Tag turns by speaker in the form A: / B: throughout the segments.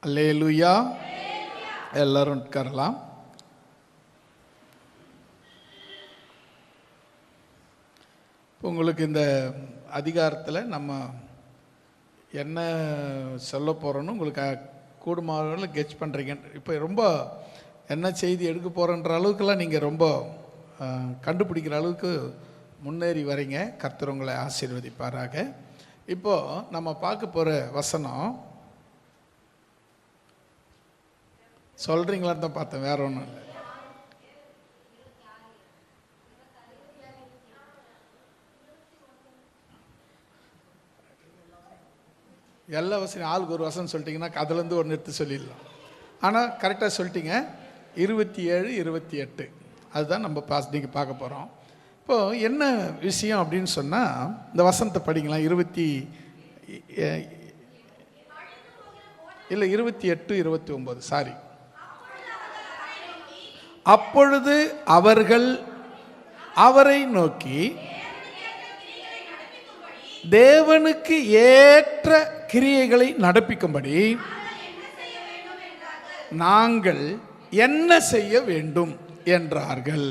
A: அல்லேலூயா. எல்லாரும் உட்காரலாம். உங்களுக்கு இந்த அதிகாரத்தில் நம்ம என்ன சொல்ல போகிறோன்னு உங்களுக்கு கூடுமானவர்கள் கெட்ச் பண்ணுறீங்க. இப்போ ரொம்ப என்ன செய்தி எடுக்க போகிறன்ற அளவுக்கெல்லாம் நீங்கள் ரொம்ப கண்டுபிடிக்கிற அளவுக்கு முன்னேறி வரீங்க. கர்த்தர் உங்களை ஆசீர்வதிப்பாராக. இப்போது நம்ம பார்க்க போகிற வசனம் சொல்கிறீங்களான்னு தான் பார்த்தேன், வேற ஒன்றும் இல்லை. எல்லா வசனம் ஆளுக்கு ஒரு வசனம் சொல்லிட்டீங்கன்னா அதுலேருந்து ஒன்று எடுத்து சொல்லிடலாம். ஆனால் கரெக்டாக சொல்லிட்டீங்க. 27, 28 அதுதான் நம்ம நீங்கள் பார்க்க போகிறோம். இப்போது என்ன விஷயம் அப்படின்னு சொன்னால், இந்த வசனத்தை படிங்களா. 28, 29 சாரி. அப்பொழுது அவர்கள் அவரை நோக்கி, தேவனுக்கு ஏற்ற கிரியைகளை நடப்பிக்கும்படி நாங்கள் என்ன செய்ய வேண்டும் என்றார்கள்.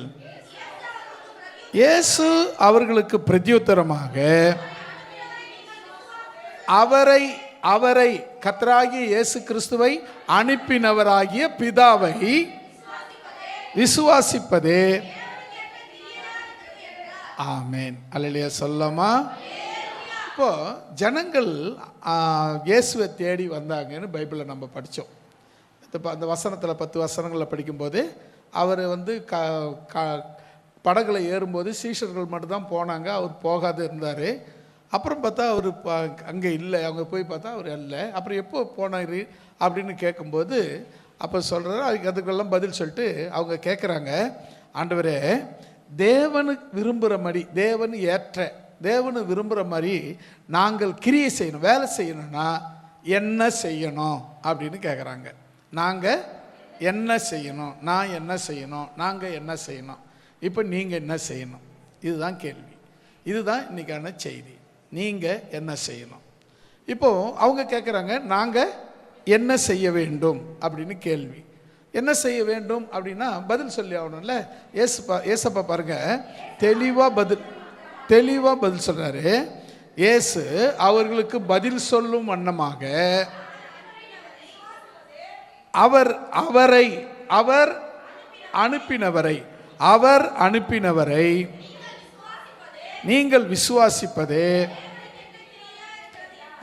A: இயேசு அவர்களுக்கு பிரதியுத்தரமாக, அவரை கர்த்தராகிய இயேசு கிறிஸ்துவை அனுப்பினவராகிய பிதாவை விசுவாசிப்பதே. ஆமென். அல்லேலூயா சொல்லமா. இப்போ ஜனங்கள் இயேசுவை தேடி வந்தாங்கன்னு பைபிளில் நம்ம படித்தோம். அந்த வசனத்தில் 10 வசனங்களில் படிக்கும்போது அவர் படகுல ஏறும்போது சீஷர்கள் மட்டும்தான் போனாங்க, அவர் போகாது இருந்தார். அப்புறம் பார்த்தா அவர் அங்கே இல்லை, அவங்க போய் பார்த்தா அவர் இல்லை. அப்புறம் எப்போ போனார் அப்படின்னு கேட்கும்போது அப்போ சொல்கிறாரு. அதுக்கெல்லாம் பதில் சொல்லிட்டு அவங்க கேட்குறாங்க, ஆண்டவரே, தேவனுக்கு விரும்புகிற மாதிரி, தேவனு விரும்புகிற மாதிரி நாங்கள் கிரியை செய்யணும், வேலை செய்யணும்னா என்ன செய்யணும் அப்படின்னு கேட்குறாங்க. நாங்கள் என்ன செய்யணும், நான் என்ன செய்யணும், நாங்கள் என்ன செய்யணும், இப்போ நீங்கள் என்ன செய்யணும், இதுதான் கேள்வி. இதுதான் இன்றைக்கான செய்தி. நீங்கள் என்ன செய்யணும். இப்போது அவங்க கேட்குறாங்க, நாங்கள் என்ன செய்ய வேண்டும் அப்படின்னு கேள்வி. என்ன செய்ய வேண்டும் அப்படின்னா பதில் சொல்லி ஆகணும்ல. ஏசப்பா பாருங்க, தெளிவாக பதில் சொல்கிறாரு. இயேசு அவர்களுக்கு பதில் சொல்லும் வண்ணமாக அவர் அனுப்பினவரை நீங்கள் விசுவாசிப்பதே.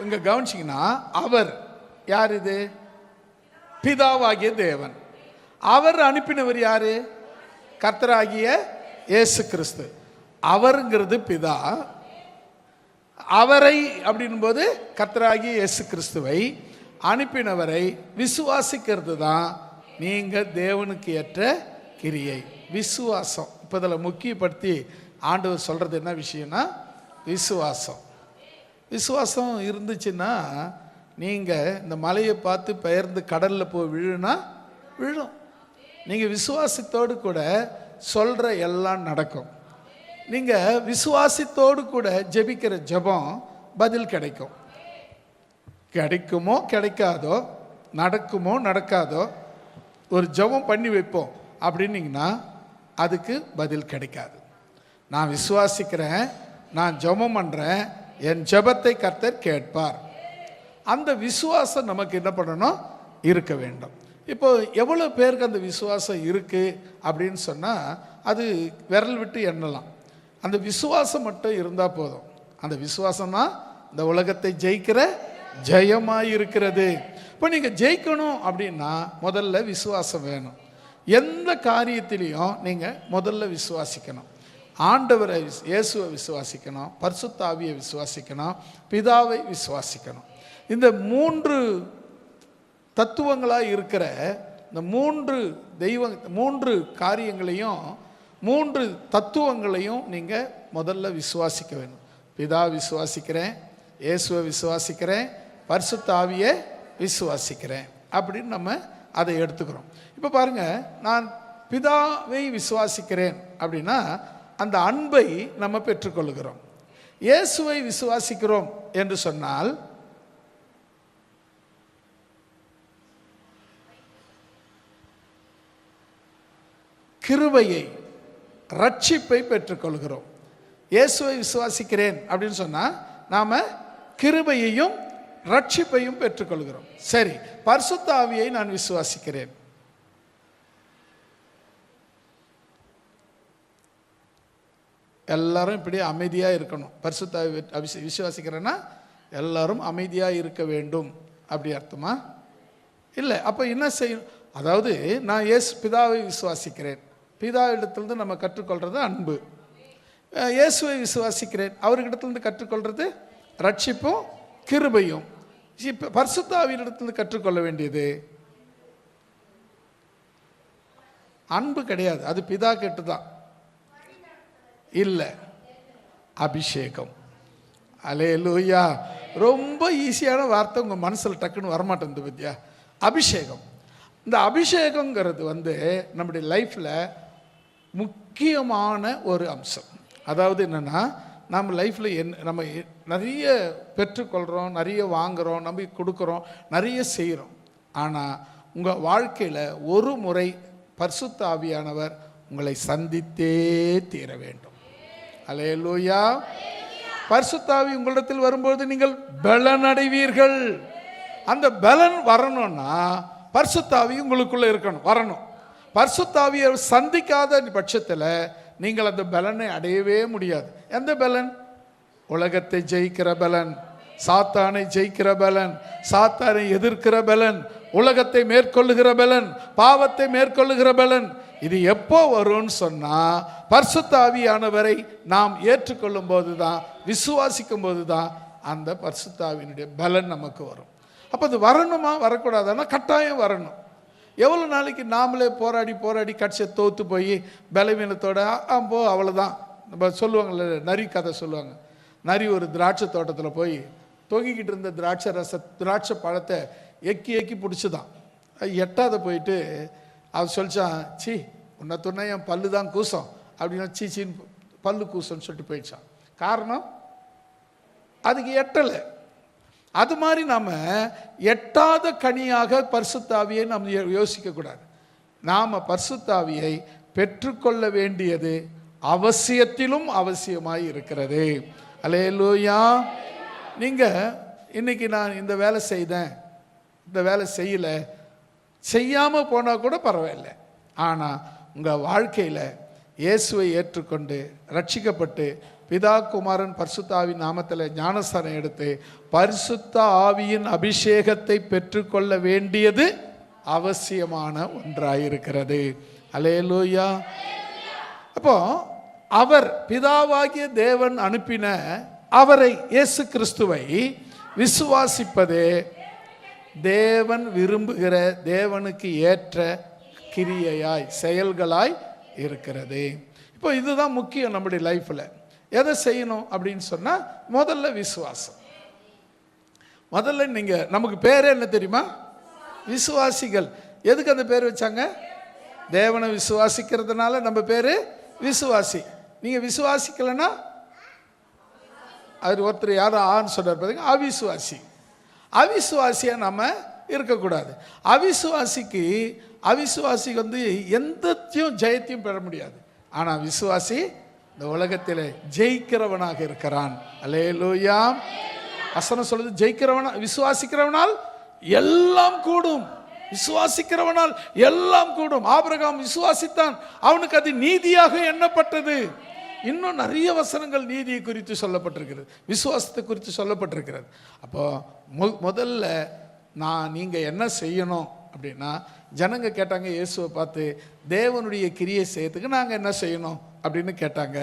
A: இங்க கவனிச்சிங்கன்னா, அவர் யார்? இது பிதாவாகிய தேவன். அவர் அனுப்பினவர் யாரு? கர்த்தராகிய இயேசு கிறிஸ்து. அவருங்கிறது பிதா. அவரை அப்படின் போது கர்த்தராகிய இயேசு கிறிஸ்துவை அனுப்பினவரை விசுவாசிக்கிறது தான் நீங்கள் தேவனுக்கு ஏற்ற கிரியை, விசுவாசம். இப்போ இதில் முக்கியப்படுத்தி ஆண்டவர் சொல்கிறது என்ன விஷயம்னா, விசுவாசம் இருந்துச்சுன்னா நீங்கள் இந்த மலையை பார்த்து பெயர்ந்து கடலில் போய் விழும். நீங்கள் விசுவாசத்தோடு கூட சொல்கிற எல்லாம் நடக்கும். நீங்கள் விசுவாசத்தோடு கூட ஜெபிக்கிற ஜெபம் பதில் கிடைக்குமோ கிடைக்காதோ, நடக்குமோ நடக்காதோ, ஒரு ஜெபம் பண்ணி வைப்போம் அப்படின்னீங்கன்னா அதுக்கு பதில் கிடைக்காது. நான் விசுவாசிக்கிறேன், நான் ஜெபம் பண்ணுறேன், என் ஜெபத்தை கர்த்தர் கேட்பார். அந்த விசுவாசம் நமக்கு என்ன பண்ணணும்? இருக்க வேண்டும். இப்போ எவ்வளோ பேருக்கு அந்த விசுவாசம் இருக்குது அப்படின்னு சொன்னால் அது விரல் விட்டு எண்ணலாம். அந்த விசுவாசம் மட்டும் இருந்தால் போதும். அந்த விசுவாசம் தான் இந்த உலகத்தை ஜெயிக்கிற ஜெயமாக இருக்கிறது. இப்போ நீங்கள் ஜெயிக்கணும் அப்படின்னா முதல்ல விசுவாசம் வேணும். எந்த காரியத்திலையும் நீங்கள் முதல்ல விசுவாசிக்கணும். ஆண்டவரை இயேசுவை விசுவாசிக்கணும், பரிசுத்த ஆவியை விசுவாசிக்கணும், பிதாவை விசுவாசிக்கணும். இந்த 3 தத்துவங்களாக இருக்கிற இந்த 3 காரியங்களையும் 3 தத்துவங்களையும் நீங்கள் முதல்ல விசுவாசிக்க வேணும். பிதா விசுவாசிக்கிறேன், இயேசுவை விசுவாசிக்கிறேன், பரிசுத்த ஆவியை விசுவாசிக்கிறேன் அப்படின்னு நம்ம அதை எடுத்துக்கிறோம். இப்போ பாருங்கள், நான் பிதாவை விசுவாசிக்கிறேன் அப்படின்னா அந்த அன்பை நம்ம பெற்றுக்கொள்கிறோம். இயேசுவை விசுவாசிக்கிறோம் என்று சொன்னால் கிருபையை, ரட்சிப்பை பெற்றுக்கொள்கிறோம். இயேசுவை விசுவாசிக்கிறேன் அப்படின்னு சொன்னால் நாம் கிருபையையும் ரட்சிப்பையும் பெற்றுக்கொள்கிறோம். சரி, பரிசுத்த ஆவியை நான் விசுவாசிக்கிறேன். எல்லாரும் இப்படி அமைதியாக இருக்கணும். பரிசுத்த ஆவி விசுவாசிக்கிறேன்னா எல்லாரும் அமைதியாக இருக்க வேண்டும் அப்படி அர்த்தமா? இல்லை. அப்போ என்ன செய்யணும்? அதாவது நான் பிதாவை விசுவாசிக்கிறேன். பிதாவிடத்திலிருந்து நம்ம கற்றுக்கொள்கிறது அன்பு. இயேசுவை விசுவாசிக்கிறேன், அவர்கிட்டத்திலிருந்து கற்றுக்கொள்வது ரட்சிப்பும் கிருபையும். இப்போ பரிசுத்த ஆவியிடத்திலிருந்து கற்றுக்கொள்ள வேண்டியது அன்பு கிடையாது, அது பிதா கிட்ட தான். இல்லை, அபிஷேகம். அல்லேலூயா. ரொம்ப ஈஸியான வார்த்தை உங்கள் மனசில் டக்குன்னு வரமாட்டேங்குது பத்தியா? அபிஷேகம். இந்த அபிஷேகங்கிறது நம்முடைய லைஃப்பில் முக்கியமான ஒரு அம்சம். அதாவது என்னென்னா, நம்ம லைஃப்பில் நம்ம நிறைய பெற்றுக்கொள்கிறோம், நிறைய வாங்குகிறோம், நம்ம கொடுக்குறோம், நிறைய செய்கிறோம். ஆனால் உங்கள் வாழ்க்கையில் ஒரு முறை பரிசுத்த ஆவியானவர் உங்களை சந்தித்தே தீர வேண்டும். அல்லேலூயா. பரிசுத்த ஆவி உங்களிடத்தில் வரும்போது நீங்கள் பலன் அடைவீர்கள். அந்த பலன் வரணும்னா பரிசுத்த ஆவி உங்களுக்குள்ளே இருக்கணும், வரணும். பரிசுத்த ஆவியை சந்திக்காத பட்சத்தில் நீங்கள் அந்த பலனை அடையவே முடியாது. எந்த பலன்? உலகத்தை ஜெயிக்கிற பலன், சாத்தானை ஜெயிக்கிற பலன், சாத்தானை எதிர்க்கிற பலன், உலகத்தை மேற்கொள்ளுகிற பலன், பாவத்தை மேற்கொள்ளுகிற பலன். இது எப்போ வரும்னு சொன்னால் பரிசுத்த ஆவியானவரை நாம் ஏற்றுக்கொள்ளும் போது தான், விசுவாசிக்கும் போது தான் அந்த பரிசுத்த ஆவியினுடைய பலன் நமக்கு வரும். அப்போ அது வரணுமா வரக்கூடாதுன்னா கட்டாயம் வரணும். எவ்வளோ நாளைக்கு நாமளே போராடி போராடி கடைசியை தோற்று போய் பலவீனத்தோட போ அவ்வளோதான். நம்ம சொல்லுவாங்கள்ல, நரி கதை சொல்லுவாங்க. நரி ஒரு திராட்சை தோட்டத்தில் போய் தொங்கிக்கிட்டு இருந்த திராட்சை பழத்தை எக்கி எக்கி பிடிச்சிதான். எட்டாத போயிட்டு அவர் சொல்லிச்சான், சி உன்னை துணை என் பல்லு தான் கூசம் அப்படின்னா, சீச்சின்னு பல்லு கூசம்னு சொல்லிட்டு போயிடுச்சான். காரணம் அதுக்கு எட்டலை. அது மாதிரி நாம் எட்டாத கனியாக பரிசுத்த ஆவியை நாம் யோசிக்கக்கூடாது. நாம் பரிசுத்த ஆவியை பெற்றுக்கொள்ள வேண்டியது அவசியத்திலும் அவசியமாய் இருக்கிறது. அல்லேலூயா. நீங்கள் இன்னைக்கு நான் இந்த வேலை செய்தேன், இந்த வேலை செய்யலை, செய்யாமல் போனால் கூட பரவாயில்லை. ஆனால் உங்கள் வாழ்க்கையில் இயேசுவை ஏற்றுக்கொண்டு ரட்சிக்கப்பட்டு பிதா குமாரன் பரிசுத்த ஆவியின் நாமத்தில் ஞானஸ்தானம் எடுத்து பரிசுத்த ஆவியின் அபிஷேகத்தை பெற்றுக்கொள்ள வேண்டியது அவசியமான ஒன்றாயிருக்கிறது. அல்லேலூயா. அப்போ அவர் பிதாவாகிய தேவன் அனுப்பின அவரை, இயேசு கிறிஸ்துவை விசுவாசிப்பதே தேவன் விரும்புகிற, தேவனுக்கு ஏற்ற கிரியையாய், செயல்களாய் இருக்கிறது. இப்போ இதுதான் முக்கியம் நம்முடைய லைஃப்பில். எதை செய்யணும் அப்படின்னு சொன்னால் முதல்ல விசுவாசம். முதல்ல நீங்கள், நமக்கு பேரே என்ன தெரியுமா? விசுவாசிகள். எதுக்கு அந்த பேர் வச்சாங்க? தேவனை விசுவாசிக்கிறதுனால நம்ம பேர் விசுவாசி. நீங்கள் விசுவாசிக்கலைன்னா, அது ஒருத்தர் யாரும் ஆன்னு சொல்றாரு பார்த்தீங்க, அவிசுவாசி. அவிசுவாசியாக நம்ம இருக்கக்கூடாது. அவிசுவாசிக்கு எந்தத்தையும் ஜெயத்தையும் பெற முடியாது. ஆனால் விசுவாசி இந்த உலகத்தில் ஜெயிக்கிறவனாக இருக்கிறான். அல்லேலூயா. வசனம் சொல்லுது, விசுவாசிக்கிறவனால் எல்லாம் கூடும். விசுவாசிக்கிறவனால் எல்லாம் கூடும். ஆபிரகாம் விசுவாசித்தான், அவனுக்கு அது நீதியாக எண்ணப்பட்டது. இன்னும் நிறைய வசனங்கள் நீதியை குறித்து சொல்லப்பட்டிருக்கிறது, விசுவாசத்தை குறித்து சொல்லப்பட்டிருக்கிறது. அப்போ முதல்ல நீங்கள் என்ன செய்யணும் அப்படின்னா, ஜனங்க கேட்டாங்க இயேசுவை பார்த்து, தேவனுடைய கிரியை செய்யறதுக்கு நாங்கள் என்ன செய்யணும் அப்படின்னு கேட்டாங்க.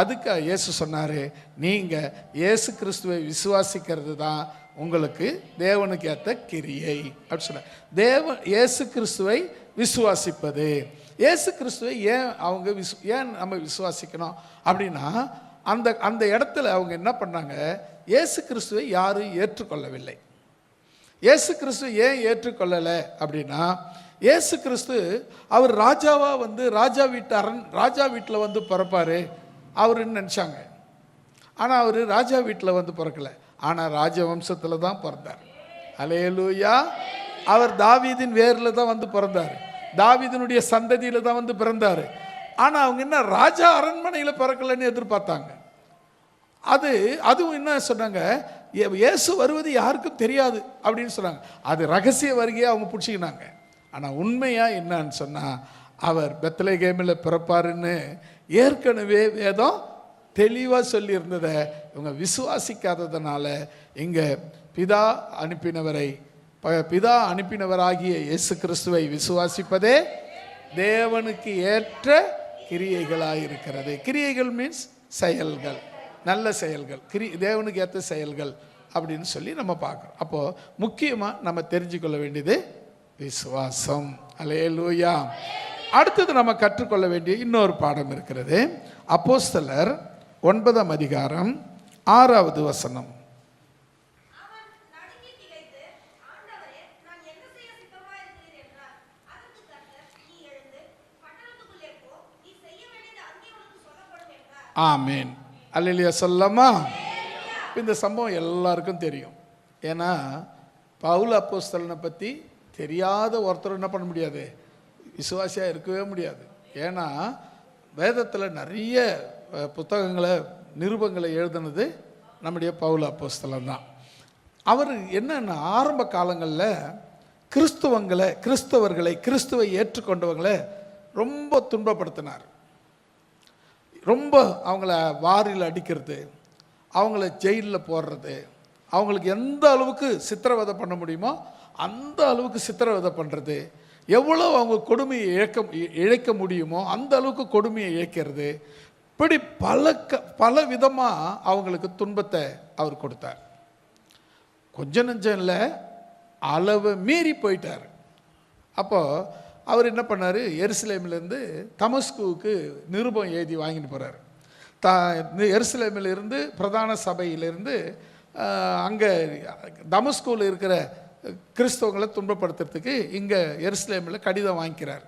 A: அதுக்கு இயேசு சொன்னார், நீங்கள் இயேசு கிறிஸ்துவை விசுவாசிக்கிறது தான் உங்களுக்கு தேவனுக்கு ஏற்ற கிரியை அப்படி சொன்னார். இயேசு கிறிஸ்துவை விசுவாசிப்பது. இயேசு கிறிஸ்துவை ஏன் நம்ம விசுவாசிக்கணும் அப்படின்னா, அந்த இடத்துல அவங்க என்ன பண்ணாங்க, இயேசு கிறிஸ்துவை யாரும் ஏற்றுக்கொள்ளவில்லை. இயேசு கிறிஸ்து ஏன் ஏற்றுக்கொள்ளலை அப்படின்னா, இயேசு கிறிஸ்து அவர் ராஜாவாக ராஜா வீட்டில் பிறப்பார் அவருன்னு நினச்சாங்க. ஆனால் அவர் ராஜா வீட்டில் பிறக்கலை, ஆனால் ராஜவம்சத்தில் தான் பிறந்தார். அல்லேலூயா. அவர் தாவீதின் வேரில் தான் பிறந்தார், தாவீதினுடைய சந்ததியில் தான் பிறந்தார். ஆனால் அவங்க என்ன ராஜா அரண்மனையில் பிறக்கலன்னு எதிர்பார்த்தாங்க. அதுவும் என்ன சொன்னாங்க, இயேசு வருவது யாருக்கும் தெரியாது அப்படின்னு சொன்னாங்க. அது ரகசிய வருகையை அவங்க பிடிச்சிக்கினாங்க. ஆனால் உண்மையாக என்னன்னு சொன்னால், அவர் பெத்லகேமில் பிறப்பாருன்னு ஏற்கனவே வேதம் தெளிவாக சொல்லியிருந்ததை இவங்க விசுவாசிக்காததுனால இங்கே பிதா அனுப்பினவராகிய இயேசு கிறிஸ்துவை விசுவாசிப்பதே தேவனுக்கு ஏற்ற கிரியைகளாக இருக்கிறது. கிரியைகள் மீன்ஸ் செயல்கள், நல்ல செயல்கள், தேவனுக்கு ஏற்ற செயல்கள் அப்படின்னு சொல்லி நம்ம பார்க்குறோம். அப்போது முக்கியமாக நம்ம தெரிஞ்சுக்கொள்ள வேண்டியது விசுவாசம். அல்லேலூயா. அடுத்தது நம்ம கற்றுக்கொள்ள வேண்டிய இன்னொரு பாடம் இருக்கிறது. அப்போஸ்தலர் 9ஆம் அதிகாரம் 6வது வசனம். ஆமேன். அல்லேலூயா சொல்லலாமா? இந்த சம்பவம் எல்லாருக்கும் தெரியும். ஏன்னா பவுல் அப்போஸ்தலனை பற்றி தெரியாத ஒருத்தர் என்ன பண்ண முடியாது, விசுவாசியாக இருக்கவே முடியாது. ஏன்னா வேதத்தில் நிறைய புத்தகங்களை நிருபங்களை எழுதுனது நம்முடைய பவுல் அப்போஸ்தலன் தான். அவர் என்னென்ன ஆரம்ப காலங்களில் கிறிஸ்துவை ஏற்றுக்கொண்டவங்களை ரொம்ப துன்பப்படுத்தினார். ரொம்ப அவங்கள வாரில் அடிக்கிறது, அவங்கள ஜெயிலில் போடுறது, அவங்களுக்கு எந்த அளவுக்கு சித்திரவதை பண்ண முடியுமோ அந்த அளவுக்கு சித்திரவதை பண்ணுறது, எவ்வளோ அவங்க கொடுமையை இழைக்க முடியுமோ அந்த அளவுக்கு கொடுமையை இழைக்கிறது, இப்படி பல விதமாக அவங்களுக்கு துன்பத்தை அவர் கொடுத்தார். கொஞ்சம் நெஞ்சம் இல்லை, அளவை மீறி போயிட்டார். அப்போது அவர் என்ன பண்ணார், எருசலேமிலேருந்து தமஸ்குவுக்கு நிருபம் எழுதி வாங்கிட்டு போகிறார். எருசலேமிலிருந்து பிரதான சபையிலிருந்து அங்கே தமஸ்குவில் இருக்கிற கிறிஸ்தவங்களை துன்பப்படுத்துறதுக்கு இங்கே எருசலேமில் கடிதம் வாங்கிக்கிறார்,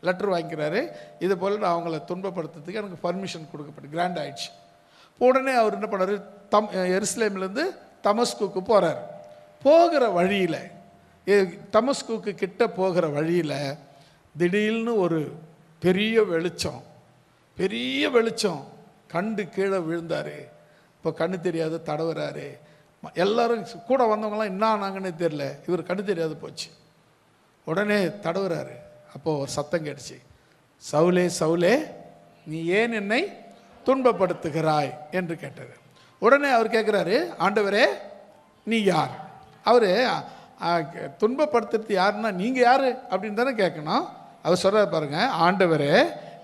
A: லெட்டர் வாங்கிக்கிறாரு. இது போல் அவங்கள துன்பப்படுத்துறதுக்கு எனக்கு பர்மிஷன் கொடுக்கப்பட்டு கிராண்ட் ஆயிடுச்சு. உடனே அவர் என்ன பண்ணார், எருசலேம்லேருந்து தமஸ்குக்கு போகிறார். போகிற வழியில், தமஸ்குக்கு கிட்ட போகிற வழியில் திடீர்னு ஒரு பெரிய வெளிச்சம் கண்டு கீழே விழுந்தார். இப்போ கண்ணு தெரியாத தடவுறாரு. எல்லாரும் கூட வந்தவங்களாம் என்ன ஆனாங்கன்னு தெரியல, இவர் கண்ணு தெரியாது போச்சு. உடனே தடவுறாரு. அப்போது ஒரு சத்தம் கேட்டுச்சு, சவுலே சவுலே நீ ஏன் என்னை துன்பப்படுத்துகிறாய் என்று கேட்டார். உடனே அவர் கேட்குறாரு, ஆண்டவரே நீ யார்? அவர் துன்பப்படுத்துறது யாருன்னா நீங்கள் யார் அப்படின்னு தானே கேட்கணும். அவர் சொல்கிறார் பாருங்க, ஆண்டவரே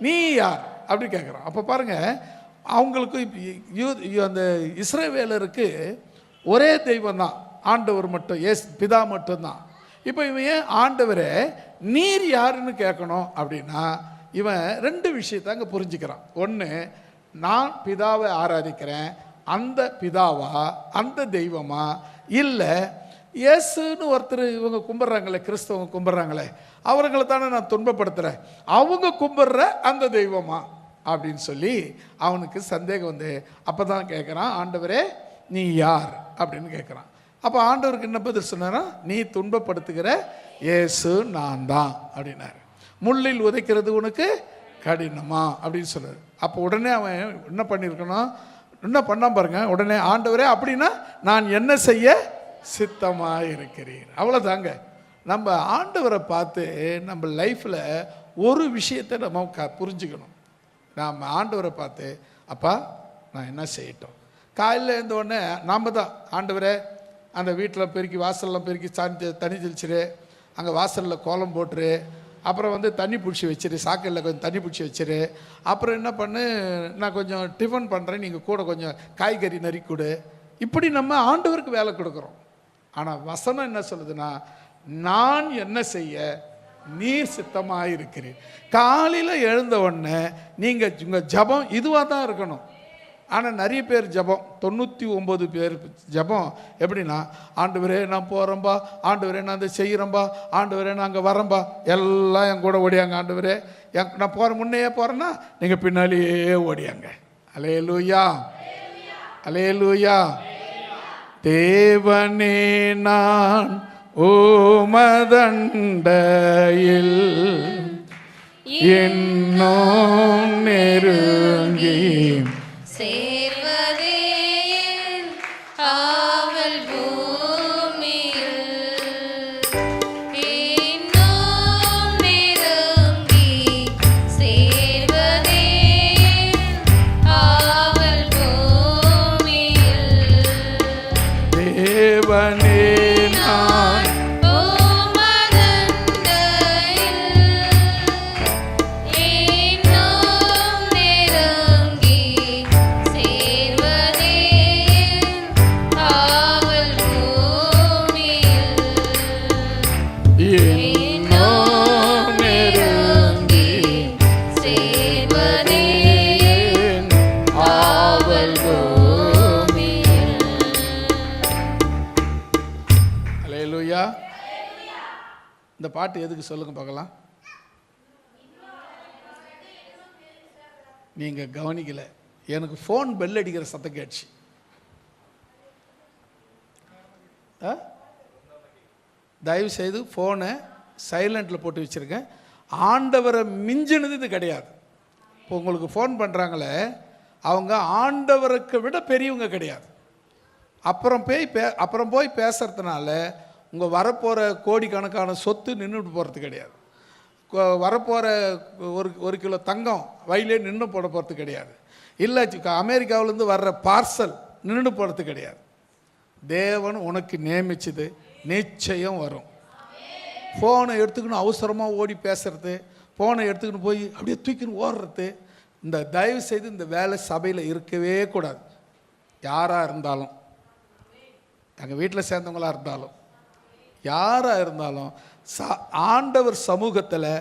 A: நீ யார் அப்படி கேட்குறோம். அப்போ பாருங்கள், அவங்களுக்கு அந்த இஸ்ரவேலருக்கு ஒரே தெய்வம் தான், ஆண்டவர் மட்டும், பிதா மட்டும்தான். இப்போ இவன் ஏன் ஆண்டவரே நீர் யாருன்னு கேட்கணும் அப்படின்னா, இவன் ரெண்டு விஷயத்தை அங்கே புரிஞ்சுக்கிறான். ஒன்று, நான் பிதாவை ஆராதிக்கிறேன், அந்த பிதாவா அந்த தெய்வமா, இல்லை இயேசுன்னு ஒருத்தர் இவங்க கும்பிட்றாங்களே, கிறிஸ்தவங்க கும்பிட்றாங்களே, அவர்களை தானே நான் துன்பப்படுத்துகிறேன், அவங்க கும்பிட்ற அந்த தெய்வமா அப்படின்னு சொல்லி அவனுக்கு சந்தேகம் வந்து அப்போ தான் கேட்குறான், ஆண்டவரே நீ யார் அப்படின்னு கேட்குறான். அப்போ ஆண்டவருக்கு என்ன பதில் சொன்னாரா, நீ துன்பப்படுத்துகிற இயேசு நான் தான் அப்படின்னாரு. முள்ளில் உதைக்கிறது உனக்கு கடினமா அப்படின்னு சொன்னார். அப்போ உடனே அவன் என்ன பண்ணியிருக்கணும், என்ன பண்ணாம பாருங்க, உடனே ஆண்டவரே அப்படின்னா நான் என்ன செய்ய சித்தமாக இருக்கிறீர். அவ்வளோதாங்க. நம்ம ஆண்டவரை பார்த்து நம்ம லைஃப்பில் ஒரு விஷயத்தை நம்ம புரிஞ்சுக்கணும். நாம் ஆண்டவரை பார்த்து, அப்பா நான் என்ன செய்யட்டும், காலையில் எழுந்த உடனே நாம் தான் ஆண்டவரே அந்த வீட்டில் பெருக்கி வாசல்லாம் பெருக்கி தண்ணி தெளிச்சிரு, அங்கே வாசலில் கோலம் போட்டுரு, அப்புறம் வந்து தண்ணி பிடிச்சி வச்சிரு, சாக்கடையில் கொஞ்சம் தண்ணி பிடிச்சி வச்சிரு, அப்புறம் என்ன பண்ணு நான் கொஞ்சம் டிஃபன் பண்ணுறேன், நீங்கள் கூட கொஞ்சம் காய்கறி நறுக்கி கொடு. இப்படி நம்ம ஆண்டவருக்கு வேலை கொடுக்குறோம். ஆனால் வசனம் என்ன சொல்லுதுன்னா, நான் என்ன செய்ய நீர் சித்தமாக இருக்கிறீர். காலையில் எழுந்த உடனே நீங்கள் உங்கள் ஜபம் இதுவாக தான் இருக்கணும். ஆனால் நிறைய பேர் ஜபம், 99 பேர் ஜபம் எப்படின்னா, ஆண்டவரே நான் போகிறேன்பா, ஆண்டவரே நான் அதை செய்கிறேன்பா, ஆண்டவரே நான் அங்கே வரேன்பா, எல்லாம் என் கூட ஓடியாங்க, ஆண்டவரே நான் போகிற முன்னையே போகிறேன்னா நீங்கள் பின்னாலேயே ஓடியாங்க. அல்லேலூயா, அல்லேலூயா. தேவனே நான் உமதண்டையில் இன்னும் நெருங்கி
B: சேர்வதே ஆவல் பூமியில். இன்னும் நெருங்கி சேர்வதே ஆவல் பூமியில்.
A: தேவனே நான் இந்த பாட்டு எதுக்கு சொல்லுங்க பார்க்கலாம். நீங்க கவனிக்கல. எனக்கு ஃபோன் பெல் அடிக்கிற சத்தம் கேட்டுச்சு. தயவு செய்து ஃபோனை சைலண்டில் போட்டு வச்சுருக்கேன். ஆண்டவரை மிஞ்சினது இது கிடையாது. இப்போ உங்களுக்கு ஃபோன் பண்ணுறாங்களே, அவங்க ஆண்டவருக்கு விட பெரியவங்க கிடையாது. அப்புறம் போய் பேசுறதுனால உங்கள் வரப்போகிற கோடிக்கணக்கான சொத்து நின்றுட்டு போகிறது கிடையாது. வரப்போகிற ஒரு கிலோ தங்கம் வயலே நின்று போட போகிறது கிடையாது. இல்லை அமெரிக்காவிலேருந்து வர்ற பார்சல் நின்று போகிறது கிடையாது. தேவன் உனக்கு நியமிச்சது நிச்சயம் வரும். ஃபோனை எடுத்துக்கணும் அவசரமாக ஓடி பேசுறது, ஃபோனை எடுத்துக்கின்னு போய் அப்படியே தூக்கின்னு ஓடுறது, இந்த தயவு செய்து இந்த வேலை சபையில் இருக்கவே கூடாது. யாராக இருந்தாலும், எங்கள் வீட்டில் சேர்ந்தவங்களாக இருந்தாலும், யாராக இருந்தாலும் ஆண்டவர் சமூகத்தில்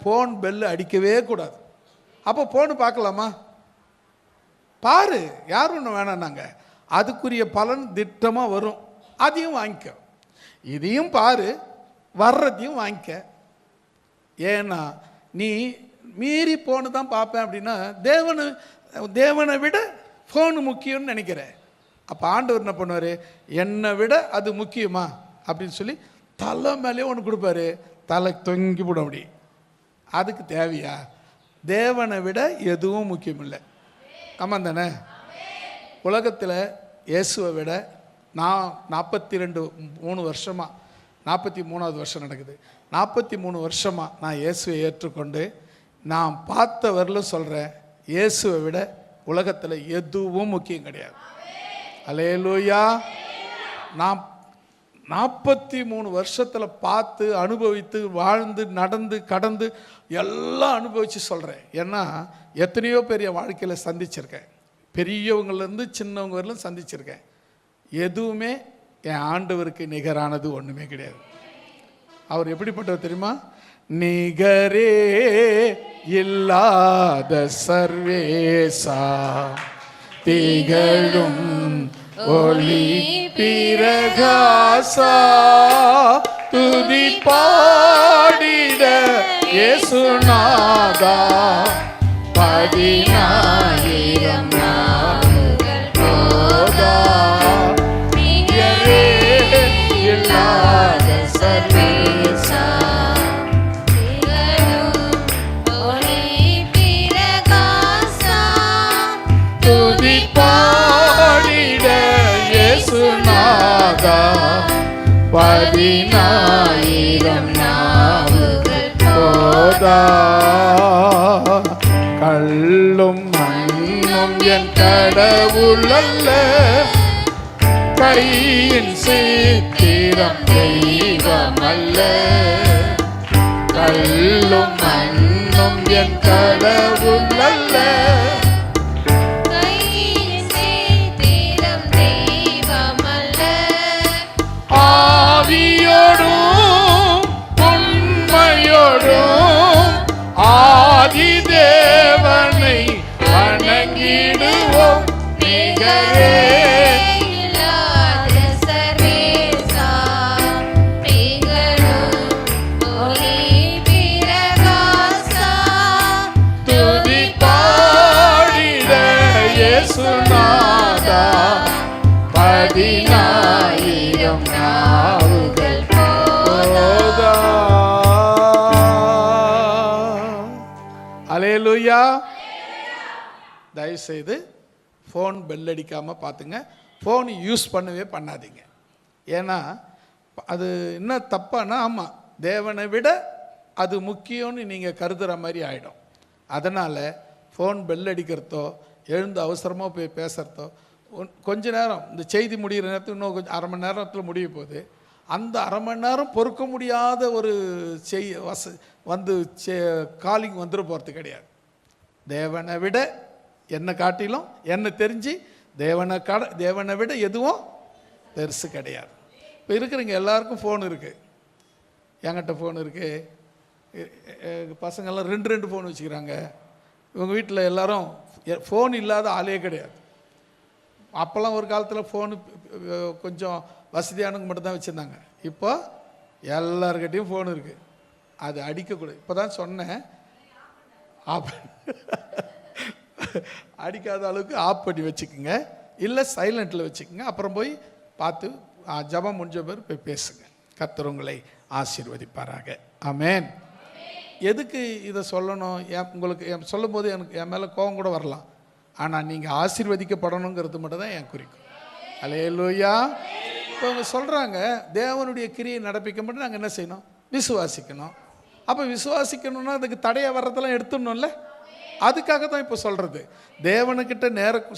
A: ஃபோன் பெல்லு அடிக்கவே கூடாது. அப்போ ஃபோனு பார்க்கலாமா? பாரு, யாரும் ஒன்று வேணான்னாங்க. அதுக்குரிய பலன் திட்டமாக வரும். அதையும் வாங்கிக்க. இதையும் பாரு, வர்றதையும் வாங்கிக்க. ஏன்னா நீ மீறி ஃபோனு தான் பார்ப்பேன் அப்படின்னா தேவனை விட ஃபோனு முக்கியம்னு நினைக்கிற. அப்போ ஆண்டவர் என்ன பண்ணுவார்? என்னை விட அது முக்கியமா அப்படின்னு சொல்லி தலை மேலே ஒன்று கொடுப்பாரு. தலை தொங்கி போட அப்படி. அதுக்கு தேவையா? தேவனை விட எதுவும் முக்கியம் இல்லை. ஆமாம் தானே? உலகத்தில் இயேசுவை விட நான் 43 வருஷமாக, 43வது வருஷம் நடக்குது, 43 வருஷமாக நான் இயேசுவை ஏற்றுக்கொண்டு நான் பார்த்த வரலும் சொல்கிறேன், இயேசுவை விட உலகத்தில் எதுவும் முக்கியம் கிடையாது. அல்லேலூயா. நான் 43 வருஷத்தில் பார்த்து அனுபவித்து வாழ்ந்து நடந்து கடந்து எல்லாம் அனுபவித்து சொல்கிறேன். ஏன்னா எத்தனையோ பெரிய வாழ்க்கையில் சந்திச்சிருக்கேன். பெரியவங்கள்லேருந்து சின்னவங்க வரலும் சந்திச்சிருக்கேன். எதுவுமே என் ஆண்டவருக்கு நிகரானது ஒன்றுமே கிடையாது. அவர் எப்படிப்பட்டவர் தெரியுமா? நிகரே இல்லாத சர்வேசா, திகழும் ஒளி பிரகாசா, துதி பாடிட இயேசுநாதா, 10,000 நாவுகள் போதா, நிகரே இல்லாத சர்வேசா,
B: திகழும் ஒளி பிரகாசா,
A: துதி பாடிட இயேசுநாதா, 10,000 நாவுகள் போதா. கல்லும் மண்ணும் என் கடவுள் அல்ல, கையின் சித்திரம் தெய்வம் அல்ல. கல்லும் மண்ணும் என் கடவுள் அல்ல,
B: கையின் சித்திரம் தெய்வம் அல்ல.
A: ஆவியோடும் உண்மையோடும் ஆதி தேவனை வணங்கிடுவோம். நிகரே
B: இல்லாத சர்வேசா, திகழும் ஒளி பிரகாசா,
A: துதி பாடிட இயேசுநாதா, 10,000 நாவுகள் போதா. தயவுசெய்து ஃபோன் பெல் அடிக்காமல் பார்த்துங்க. ஃபோன் யூஸ் பண்ணவே பண்ணாதீங்க. ஏன்னா அது என்ன தப்பானா, ஆமாம் தேவனை விட அது முக்கியம்னு நீங்கள் கருதுகிற மாதிரி ஆகிடும். அதனால் ஃபோன் பெல் அடிக்கிறதோ எழுந்து அவசரமாக போய் பேசுகிறதோ, கொஞ்ச நேரம் இந்த செய்தி முடிகிற நேரத்துக்கு இன்னும் கொஞ்சம் அரை மணி நேரத்தில் முடிய போகுது, அந்த அரை மணி நேரம் பொறுக்க முடியாத ஒரு காலிங் வந்துட போகிறது கிடையாது. தேவனை விட என்னை காட்டிலும் என்னை தெரிஞ்சு தேவனை விட எதுவும் பெருசு கிடையாது. இப்போ இருக்கிறவங்க எல்லாருக்கும் ஃபோன் இருக்குது. என்கிட்ட ஃபோன் இருக்குது. பசங்கள்லாம் 2 ஃபோன் வச்சுக்கிறாங்க. இவங்க வீட்டில் எல்லாரும் ஃபோன் இல்லாத ஆளே கிடையாது. அப்போல்லாம் ஒரு காலத்தில் ஃபோனு கொஞ்சம் வசதியானவங்க மட்டும் தான் வச்சுருந்தாங்க. இப்போ எல்லாருக்கிட்டையும் ஃபோன் இருக்குது. அது அடிக்கக்கூடாது. இப்போ தான் சொன்னேன், அடிக்காத அளவுக்கு ஆஃப் பண்ணி வச்சுக்கோங்க, இல்லை சைலண்ட்டில் வச்சுக்கோங்க. அப்புறம் போய் பார்த்து ஜபம் முடிஞ்ச பேர் போய் பேசுங்க. கர்த்தர் உங்களை ஆசீர்வதிப்பாராக. ஆமென். எதுக்கு இதை சொல்லணும்? உங்களுக்கு சொல்லும் போது எனக்கு என் மேலே கோபம் கூட வரலாம். ஆனால் நீங்கள் ஆசீர்வதிக்கப்படணுங்கிறது மட்டும் தான் என் குறிக்கும். அல்லேலூயா. இப்போ அவங்க சொல்கிறாங்க தேவனுடைய கிரியை நடப்பிக்க மட்டும் நாங்கள் என்ன செய்யணும்? விசுவாசிக்கணும். அப்போ விசுவாசிக்கணும்னா அதுக்கு தடையாக வர்றதெல்லாம் எடுத்துடணும்ல. அதுக்காக தான் இப்போ சொல்கிறது. தேவனுக்கிட்ட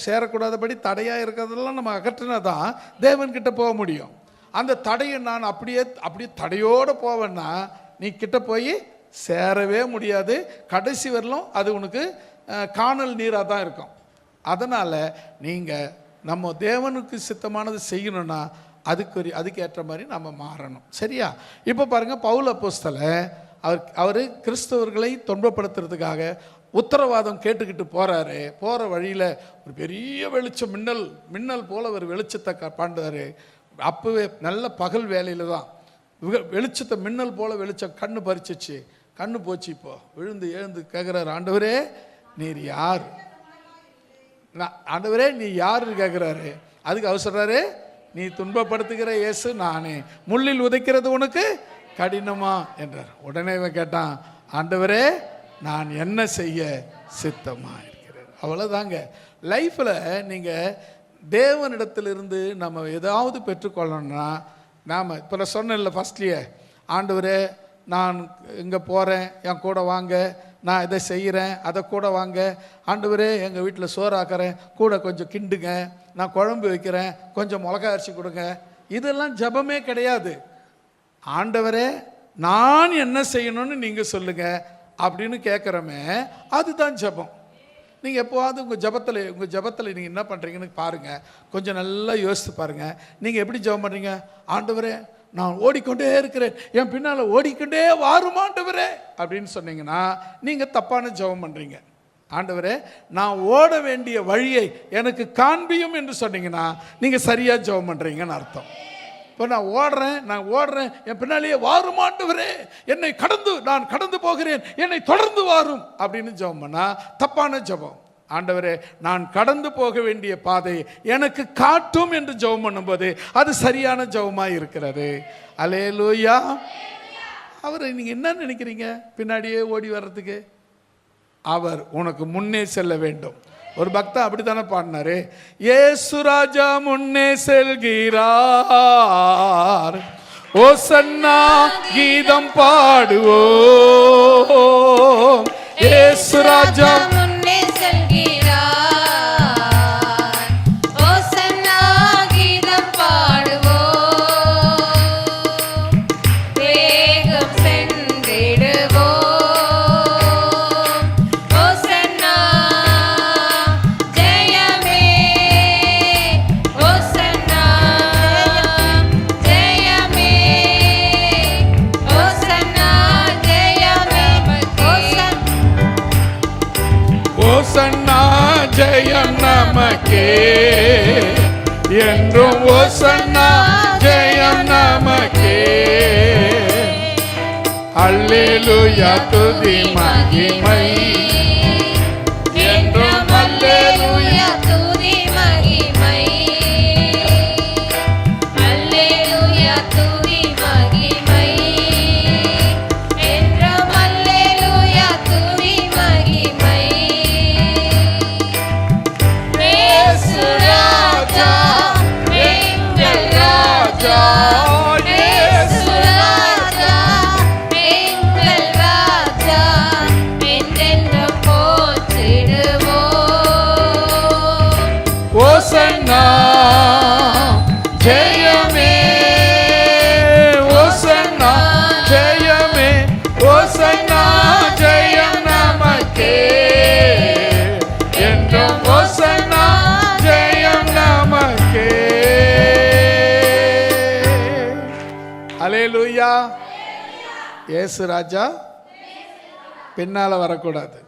A: சேரக்கூடாதபடி தடையாக இருக்கிறதெல்லாம் நம்ம அகற்றினா தான் தேவன்கிட்ட போக முடியும். அந்த தடையை நான் அப்படியே தடையோடு போவேன்னா நீ கிட்ட போய் சேரவே முடியாது. கடைசி வரலும் அது உனக்கு காணல் நீராக தான் இருக்கும். அதனால் நீங்கள் நம்ம தேவனுக்கு சித்தமானது செய்யணும்னா அதுக்கு ஏற்ற மாதிரி நம்ம மாறணும். சரியா? இப்போ பாருங்கள், பவுல் அப்போஸ்தலன் அவர் கிறிஸ்தவர்களை துன்பப்படுத்துறதுக்காக உத்தரவாதம் கேட்டுக்கிட்டு போகிறாரு. போகிற வழியில் ஒரு பெரிய வெளிச்சம், மின்னல் போல் ஒரு வெளிச்சத்தை பாண்டாரு. அப்போவே நல்ல பகல் வேலையில் தான் வெளிச்சத்தை மின்னல் போல் வெளிச்சம் கண்ணு பறிச்சிச்சு. கண்ணு போச்சு. இப்போ விழுந்து எழுந்து கேட்குறாரு, ஆண்டவரே நீர் யார்? ஆண்டவரே நீ யாருன்னு கேட்குறாரு. அதுக்கு அவர் சொல்கிறாரு, நீ துன்பப்படுத்துகிற இயேசு நானே, முள்ளில் உதைக்கிறது உனக்கு கடினமா என்றார். உடனே இவன் கேட்டான், ஆண்டவரே நான் என்ன செய்ய சித்தமாக இருக்கிறேன். அவ்வளோதாங்க. லைஃப்பில் நீங்கள் தேவனிடத்திலிருந்து நம்ம ஏதாவது பெற்றுக்கொள்ளணும்னா நாம் இப்போ நான் சொன்னேன்ல ஃபஸ்ட்லேயே, ஆண்டவரே நான் இங்கே போகிறேன், என் கூட வாங்க, நான் இதை செய்கிறேன், அதை கூட வாங்க, ஆண்டவரே எங்கள் வீட்டில் சோறாக்குறேன், கூட கொஞ்சம் கிண்டுங்க, நான் குழம்பு வைக்கிறேன், கொஞ்சம் மிளகா அரிசி கொடுங்க. இதெல்லாம் ஜபமே கிடையாது. ஆண்டவரே நான் என்ன செய்யணும்னு நீங்கள் சொல்லுங்கள் அப்படின்னு கேட்குறோமே, அதுதான் ஜபம். நீங்கள் எப்போவாவது உங்கள் ஜபத்தில் நீங்கள் என்ன பண்ணுறீங்கன்னு பாருங்கள். கொஞ்சம் நல்லா யோசித்து பாருங்கள். நீங்கள் எப்படி ஜபம் பண்ணுறீங்க? ஆண்டவரே நான் ஓடிக்கொண்டே இருக்கிறேன், என் பின்னால் ஓடிக்கொண்டே வாரும் ஆண்டவரே அப்படின்னு சொன்னீங்கன்னா நீங்கள் தப்பான ஜபம் பண்ணுறீங்க. ஆண்டவரே நான் ஓட வேண்டிய வழியை எனக்கு காண்பியும் என்று சொன்னீங்கன்னா நீங்கள் சரியாக ஜபம் பண்ணுறீங்கன்னு அர்த்தம். இப்போ நான் ஓடுறேன், என் பின்னாலேயே வாரும் ஆண்டவரே, நான் கடந்து போகிறேன், என்னை தொடர்ந்து வாரும் அப்படின்னு ஜெபம் பண்ணா தப்பான ஜெபம். ஆண்டவரே நான் கடந்து போக வேண்டிய பாதை எனக்கு காட்டும் என்று ஜெபம் பண்ணும்போது அது சரியான ஜெபமாக இருக்கிறது. அல்லேலூயா. அவரை நீங்கள் என்ன நினைக்கிறீங்க? பின்னாடியே ஓடி வர்றதுக்கு அவர் உனக்கு முன்னே செல்ல வேண்டும். ஒரு பக்தா அப்படித்தானே பாடினாரு, இயேசு ராஜா முன்னே செல்கிறார், ஓசன்னா கீதம் பாடுவோம். இயேசு ராஜா
B: முன்னே செல்கிறார், ஓசன்னா கீதம் பாடுவோம். வேகம் சென்றிடுவோம்.
A: ஜெயம் நமக்கே என்றும் ஓசன்னா ஜெயம் நமக்கே. அல்லேலூயா துதி மகிமை என்றும் அல்லேலூயா
B: துதி மகிமை. அல்லேலூயா துதி மகிமை என்றும் அல்லேலூயா துதி மகிமை.
A: இயேசு ராஜா பின்னால வரக்கூடாது.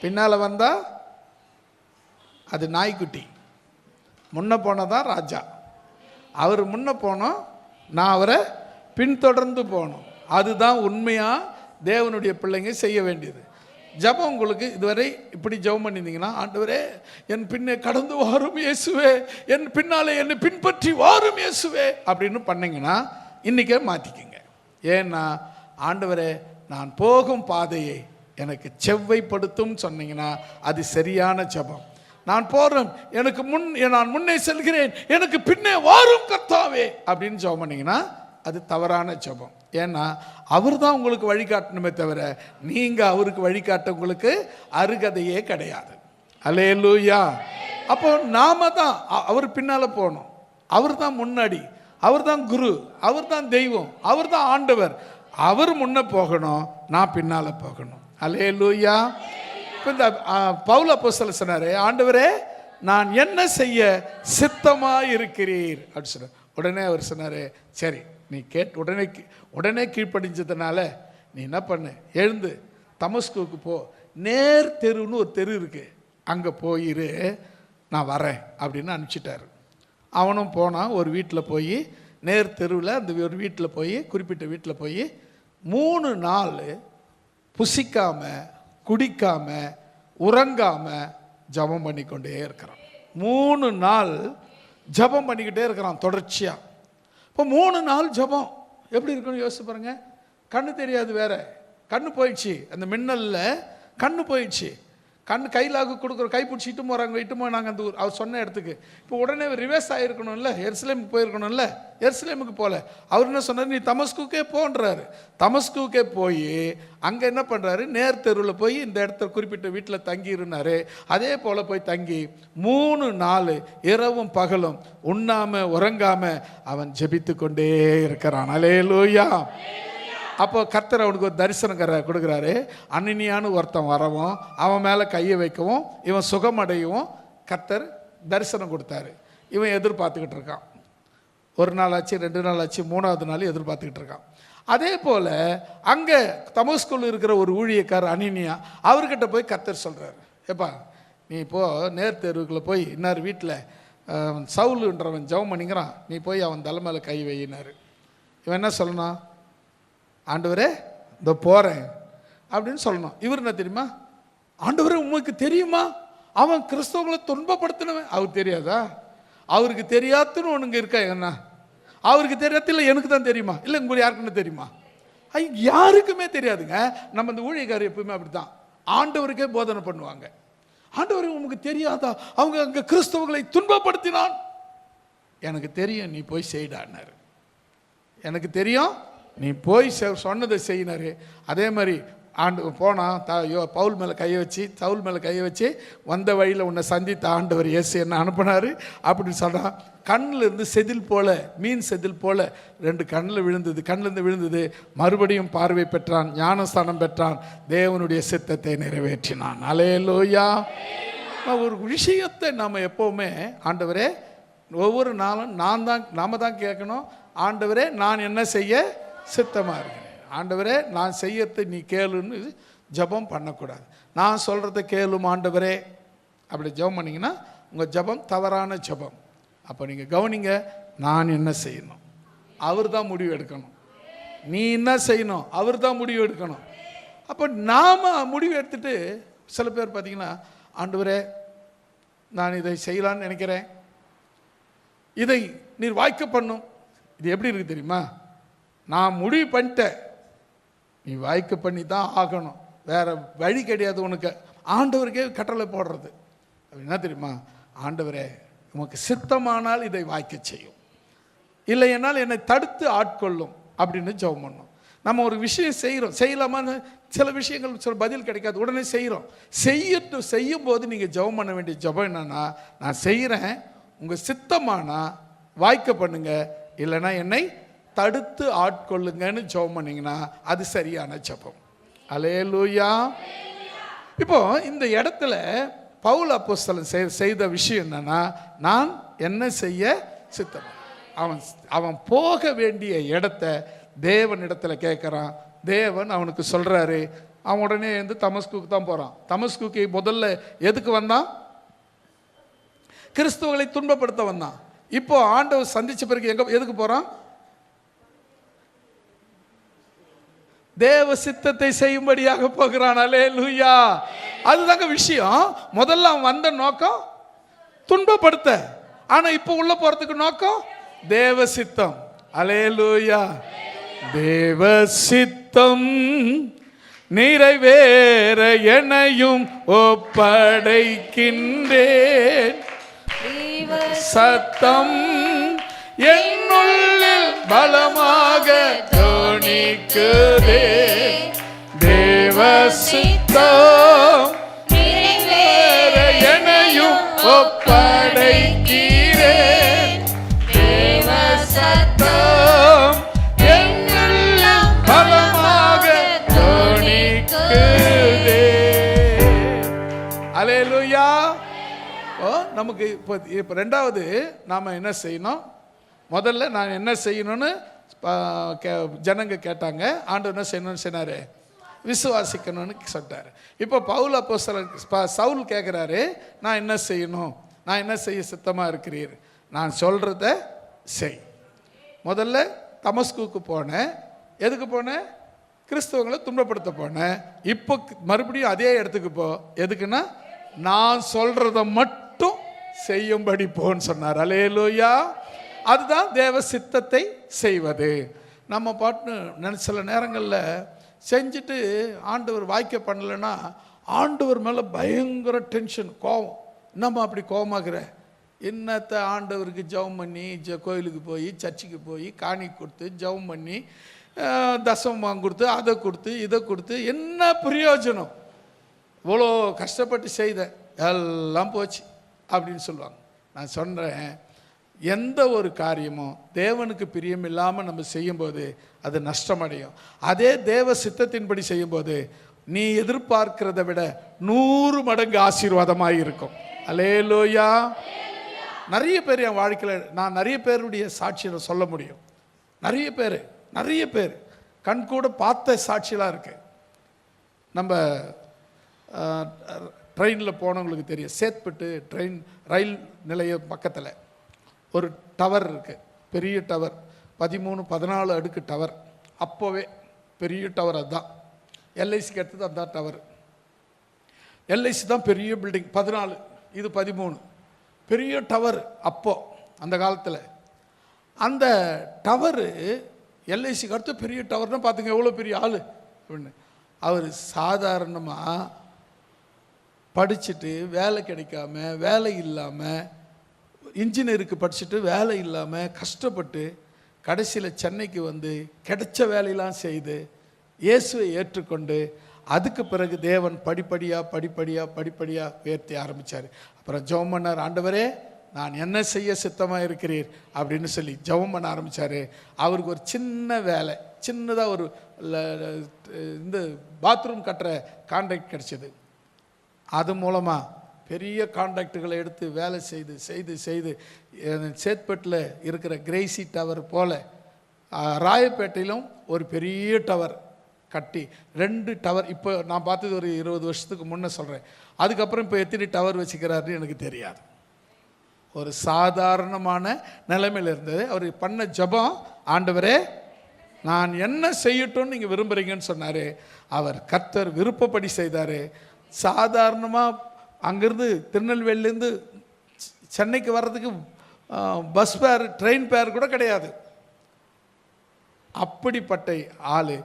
A: பின்னால வந்தா அது நாய்க்குட்டி. முன்ன போனதான் ராஜா. அவர் முன்ன போனோம், நான் அவரை பின்தொடர்ந்து போகணும். அதுதான் உண்மையா தேவனுடைய பிள்ளைங்க செய்ய வேண்டியது. ஜபம் உங்களுக்கு இதுவரை இப்படி ஜெபம் பண்ணியிருந்தீங்கன்னா, ஆண்டவரே என் பின்னே கடந்து வாரும் இயேசுவே, என் பின்னாலே என்னை பின்பற்றி வாரும் இயேசுவே அப்படின்னு பண்ணீங்கன்னா இன்றைக்கே மாற்றிக்கிங்க. ஏன்னா ஆண்டவரே நான் போகும் பாதையை எனக்கு செவ்வைப்படுத்தும் சொன்னீங்கன்னா அது சரியான ஜபம். நான் போறேன், எனக்கு நான் முன்னே செல்கிறேன், எனக்கு பின்னே வாரும் கர்த்தாவே அப்படின்னு ஜெபம் பண்ணீங்கன்னா அது தவறான ஜெபம். ஏன்னா அவர் தான் உங்களுக்கு வழிகாட்டணுமே தவிர நீங்க அவருக்கு வழிகாட்ட உங்களுக்கு அருகதையே கிடையாது. அல்லேலூயா. அப்போ நாம தான் அவர் பின்னால போகணும். அவர் தான் முன்னாடி, அவர் தான் குரு, அவர் தான் தெய்வம், அவர் தான் ஆண்டவர். அவர் முன்ன போகணும், நான் பின்னால போகணும். அல்லேலூயா. இப்போ இந்த பவுல் அப்போஸ்தலர் சொன்னாரு, ஆண்டவரே நான் என்ன செய்ய சித்தமா இருக்கிறீர் அப்படின்னு சொன்னார். உடனே அவர் சொன்னாரு, சரி நீ உடனே கீழ்ப்படிஞ்சதுனால நீ என்ன பண்ணு, எழுந்து தமஸ்குக்கு போ, நேர் தெருன்னு ஒரு தெரு இருக்கு, அங்கே போயிரு, நான் வரேன் அப்படின்னு அனுப்பிச்சிட்டாரு. அவனும் போனான். ஒரு வீட்டில் போய், நேர் தெருவில் அந்த ஒரு வீட்டில் போய், குறிப்பிட்ட வீட்டில் போய் 3 நாள் புசிக்காம குடிக்காம உறங்காம ஜபம் பண்ணிக்கொண்டே இருக்கிறான். 3 நாள் ஜபம் பண்ணிக்கிட்டே இருக்கிறான் தொடர்ச்சியா. இப்போ 3 நாள் ஜபம் எப்படி இருக்குன்னு யோசிச்சு பாருங்க. கண்ணு தெரியாது, வேற கண்ணு போயிடுச்சு, அந்த மின்னல்ல கண்ணு போயிடுச்சு. கண்ணு கையிலாக கொடுக்குற, கை பிடிச்சிட்டு போகிறாங்க, இட்டுமோ நாங்கள் அந்த அவர் சொன்ன இடத்துக்கு. இப்போ உடனே ரிவர்ஸ் ஆகிருக்கணும்ல, எருசலேமுக்கு போயிருக்கணும்ல, எருசலேமுக்கு போகல. அவர் என்ன சொன்னார், நீ தமஸ்குக்கே போன்றாரு. தமஸ்குக்கே போய் அங்கே என்ன பண்ணுறாரு, நேர் தெருவில் போய் இந்த இடத்துல குறிப்பிட்ட வீட்டில் தங்கியிருந்தாரு. அதே போல் போய் தங்கி 3 நாள் இரவும் பகலும் உண்ணாம உறங்காம அவன் ஜெபித்து கொண்டே இருக்கிறான். அல்லேலூயா. அப்போ கர்த்தர் அவனுக்கு ஒரு தரிசனம் கொடுக்குறாரு. அனனியான்னு ஒருத்தன் வரவும், அவன் மேலே கையை வைக்கவும், இவன் சுகமடையவும் கர்த்தர் தரிசனம் கொடுத்தாரு. இவன் எதிர்பார்த்துக்கிட்டு இருக்கான். 1 நாள் ஆச்சு, 2 நாள் ஆச்சு, 3ஆவது நாள் எதிர்பார்த்துக்கிட்டு இருக்கான். அதே போல் அங்கே தமஸ்குல இருக்கிற ஒரு ஊழியக்காரர் அனனியா, அவர்கிட்ட போய் கர்த்தர் சொல்கிறாரு, ஏப்பா நீ இப்போது நேர் தெருவுக்குள்ளே போய் இன்னார் வீட்டில் சவுலுன்றவன் ஜெபம் பண்ணிக்கிறான், நீ போய் அவன் தலை மேலே கை வையினார். இவன் என்ன சொல்லணும், ஆண்டவரே இந்த போகிறேன் அப்படின்னு சொல்லணும். இவர் என்ன தெரியுமா, ஆண்டவரே உங்களுக்கு தெரியுமா அவன் கிறிஸ்தவங்களை துன்பப்படுத்தினவன், அவருக்கு தெரியாதா? அவருக்கு தெரியாதுன்னு ஒன்றுங்க இருக்கா? என்ன அவருக்கு தெரியாது? இல்லை எனக்கு தான் தெரியுமா? இல்லை உங்களுக்கு யாருக்குன்னு தெரியுமா? யாருக்குமே தெரியாதுங்க. நம்ம இந்த ஊழியக்காரர் எப்பவுமே அப்படி தான், ஆண்டவருக்கே போதனை பண்ணுவாங்க. ஆண்டவரே உங்களுக்கு தெரியாதா அவங்க அங்கே கிறிஸ்தவங்களை துன்பப்படுத்தினான்? எனக்கு தெரியும், நீ போய் செய்டான்னாரு. எனக்கு தெரியும், நீ போய் சொன்னதை செய்யினாரு. அதே மாதிரி போனான், பவுல் மேலே கையை வச்சு, சவுல் மேலே கையை வச்சு, வந்த வழியில் உன்னை சந்தித்த ஆண்டவர் இயேசு என்ன அனுப்பினார் அப்படின்னு சொல்கிறான். கண்ணில் இருந்து செதில் போல, மீன் செதில் போல 2 கண்ணில் விழுந்தது. கண்ணிலிருந்து விழுந்தது. மறுபடியும் பார்வை பெற்றான், ஞானஸ்தானம் பெற்றான், தேவனுடைய சித்தத்தை நிறைவேற்றினான். அல்லேலூயா. ஒரு விஷயத்தை நாம் எப்போவுமே, ஆண்டவரே ஒவ்வொரு நாளும் நாம தான் கேட்கணும், ஆண்டவரே நான் என்ன செய்ய சித்தமாக இருக்கிறேன், ஆண்டவரே நான் செய்யறது நீ கேளுன்னு ஜபம் பண்ணக்கூடாது. நான் சொல்கிறத கேளும் ஆண்டவரே அப்படி ஜபம் பண்ணிங்கன்னா உங்கள் ஜபம் தவறான ஜபம். அப்போ நீங்கள் கவனிங்க, நான் என்ன செய்யணும், அவர் தான் முடிவு எடுக்கணும். நீ என்ன செய்யணும், அவர் தான் முடிவு எடுக்கணும். அப்போ நாம் முடிவு எடுத்துட்டு, சில பேர் பார்த்தீங்கன்னா, ஆண்டவரே நான் இதை செய்யலான்னு நினைக்கிறேன், இதை நீர் வாய்க்க பண்ணும். இது எப்படி இருக்கு தெரியுமா, நான் முடிவு பண்ணிட்டேன், நீ வாய்க்க பண்ணி தான் ஆகணும், வேற வழி கிடையாது உனக்கு. ஆண்டவருக்கே கட்டளை போடுறது என்ன தெரியுமா, ஆண்டவரே உனக்கு சித்தமானால் இதை வாய்க்க செய்யும், இல்லை என்னால் என்னை தடுத்து ஆட்கொள்ளும் அப்படின்னு ஜெபம் பண்ணோம். நம்ம ஒரு விஷயம் செய்கிறோம், செய்யலாமான்னு சில விஷயங்கள் சில பதில் கிடைக்காது, உடனே செய்கிறோம். செய்யும் போது நீங்கள் ஜெபம் பண்ண வேண்டிய ஜெபம் என்னன்னா, நான் செய்கிறேன், உங்கள் சித்தமானா வாய்க்க பண்ணுங்க, இல்லைன்னா என்னை தடுத்து ஆட்கொள்ளுங்கன்னு ஜெபம் பண்ணீங்கன்னா அது சரியான ஜெபம். அல்லேலூயா. இப்போ இந்த இடத்துல பவுல் அப்போஸ்தலன் செய்த விஷயம் என்னன்னா, நான் என்ன செய்ய சித்தம். அவன் போக வேண்டிய இடத்த தேவனிடத்துல கேட்குறான். தேவன் அவனுக்கு சொல்கிறாரு. அவன் உடனே வந்து தமஸ்குக்கு தான் போகிறான். தமஸ்குக்கு முதல்ல எதுக்கு வந்தான்? கிறிஸ்துவங்களை துன்பப்படுத்த வந்தான். இப்போ ஆண்டவர் சந்திச்ச பிறகு எதுக்கு போகிறான்? தேவ சித்தத்தை செய்யும்படியாக போகிறான். அல்லேலூயா. அதுதாங்க விஷயம். முதல்ல அவன் வந்த நோக்கம் துன்பப்படுத்த, ஆனா இப்போ உள்ள போறதுக்கு நோக்கம் தேவ சித்தம். அல்லேலூயா. தேவ சித்தம் நிறைவேற என்னையும் ஒப்படைக்கின்றேன். சத்தம் என்னுள்ளில் பலமாக தோணிக்குதே. தேவ சித்தம் நிறைவேற என்னையும் ஒப்படைக்கிறேன். தேவ சத்தம் என்னுள்ளில் பலமாக தோணிக்குதே. அல்லேலூயா. நமக்கு இப்போ ரெண்டாவது நாம் என்ன செய்யணும்? முதல்ல நான் என்ன செய்யணும்னு ஜனங்க கேட்டாங்க. ஆண்டவர் என்ன செய்யணும்னு சொன்னார்? விசுவாசிக்கணும்னு சொல்லிட்டார். இப்போ பவுல் அப்போஸ்தலன் சவுல் கேட்குறாரு, நான் என்ன செய்யணும்? நான் என்ன செய்ய சித்தமாக இருக்கிறீர்? நான் சொல்கிறத செய். முதல்ல தமஸ்குக்கு போனேன். எதுக்கு போனேன்? கிறிஸ்தவங்களை துன்பப்படுத்த போனேன். இப்போ மறுபடியும் அதே இடத்துக்கு போ. எதுக்குன்னா நான் சொல்கிறத மட்டும் செய்யும்படி போன்னு சொன்னார். அல்லேலூயா. அதுதான் தேவ சித்தத்தை செய்வது. நம்ம பாட்டு சில நேரங்களில் செஞ்சுட்டு ஆண்டவர் வாய்க்க பண்ணலைன்னா ஆண்டவர் மேலே பயங்கர டென்ஷன், கோபம். நம்ம அப்படி கோபமாகிற என்னத்தை ஆண்டவருக்கு ஜெபம் பண்ணி கோயிலுக்கு போய் சர்ச்சுக்கு போய் காணி கொடுத்து ஜெபம் பண்ணி தசமம் கொடுத்து அதை கொடுத்து இதை கொடுத்து என்ன பிரயோஜனம்? இவ்வளோ கஷ்டப்பட்டு செய்த எல்லாம் போச்சு அப்படின்னு சொல்லுவாங்க. நான் சொல்கிறேன், எந்த ஒரு காரியமும் தேவனுக்கு பிரியம் இல்லாமல் நம்ம செய்யும்போது அது நஷ்டமடையும். அதே தேவ சித்தத்தின்படி செய்யும்போது நீ எதிர்பார்க்கிறத விட 100 மடங்கு ஆசீர்வாதமாக இருக்கும். அல்லேலூயா. நிறைய பேர் என் வாழ்க்கையில் நான் நிறைய பேருடைய சாட்சியை சொல்ல முடியும். நிறைய பேர் கண் கூட பார்த்த சாட்சியெலாம் இருக்குது. நம்ம ட்ரெயினில் போனவங்களுக்கு தெரியும். சேத்பட்டு ரயில் நிலையம் பக்கத்தில் ஒரு டவர் இருக்குது. பெரிய டவர், 13-14 அடுக்கு டவர். அப்போவே பெரிய டவர். அதுதான் எல்ஐசிக்கு எடுத்தது. அதுதான் டவர். எல்ஐசி தான் பெரிய பில்டிங். 14, இது 13. பெரிய டவர். அப்போ அந்த காலத்தில் அந்த டவரு எல்ஐசிக்கு அடுத்து பெரிய டவர்னால் பார்த்துங்க எவ்வளோ பெரிய ஆள் அப்படின்னு. அவர் சாதாரணமாக படிச்சுட்டு வேலை கிடைக்காம, வேலை இல்லாமல், இன்ஜினியருக்கு படிச்சுட்டு வேலை இல்லாமல் கஷ்டப்பட்டு கடைசியில் சென்னைக்கு வந்து கிடைச்ச வேலையெல்லாம் செய்து இயேசுவை ஏற்றுக்கொண்டு அதுக்கு பிறகு தேவன் படிப்படியாக உயர்த்தி ஆரம்பித்தார். அப்புறம் ஜெபம் பண்ணார். ஆண்டவரே, நான் என்ன செய்ய சித்தமாக இருக்கிறீர் அப்படின்னு சொல்லி ஜெபம் பண்ண ஆரம்பித்தார். அவருக்கு ஒரு சின்ன வேலை, சின்னதாக ஒரு இந்த பாத்ரூம் கட்டுற கான்ட்ராக்ட் கிடச்சிது. அது மூலமாக பெரிய கான்ட்ராக்டுகளை எடுத்து வேலை செய்து சேத்பட்டில் இருக்கிற கிரேசி டவர் போல் ராயப்பேட்டையிலும் ஒரு பெரிய டவர் கட்டி 2 டவர். இப்போ நான் பார்த்தது ஒரு 20 வருஷத்துக்கு முன்னே சொல்கிறேன். அதுக்கப்புறம் இப்போ எத்தனை டவர் வச்சுக்கிறாருன்னு எனக்கு தெரியாது. ஒரு சாதாரணமான நிலைமையில் இருந்தது. அவர் பண்ண ஜெபம், ஆண்டவரே நான் என்ன செய்யட்டும்னு நீங்கள் விரும்புகிறீங்கன்னு சொன்னார். அவர் கர்த்தர் விருப்பப்படி செய்தார். சாதாரணமாக அங்கேருந்து திருநெல்வேலியிலேருந்து சென்னைக்கு வர்றதுக்கு பஸ் ஃபேர், ட்ரெயின் ஃபேர் கூட கிடையாது. அப்படிப்பட்ட ஆள்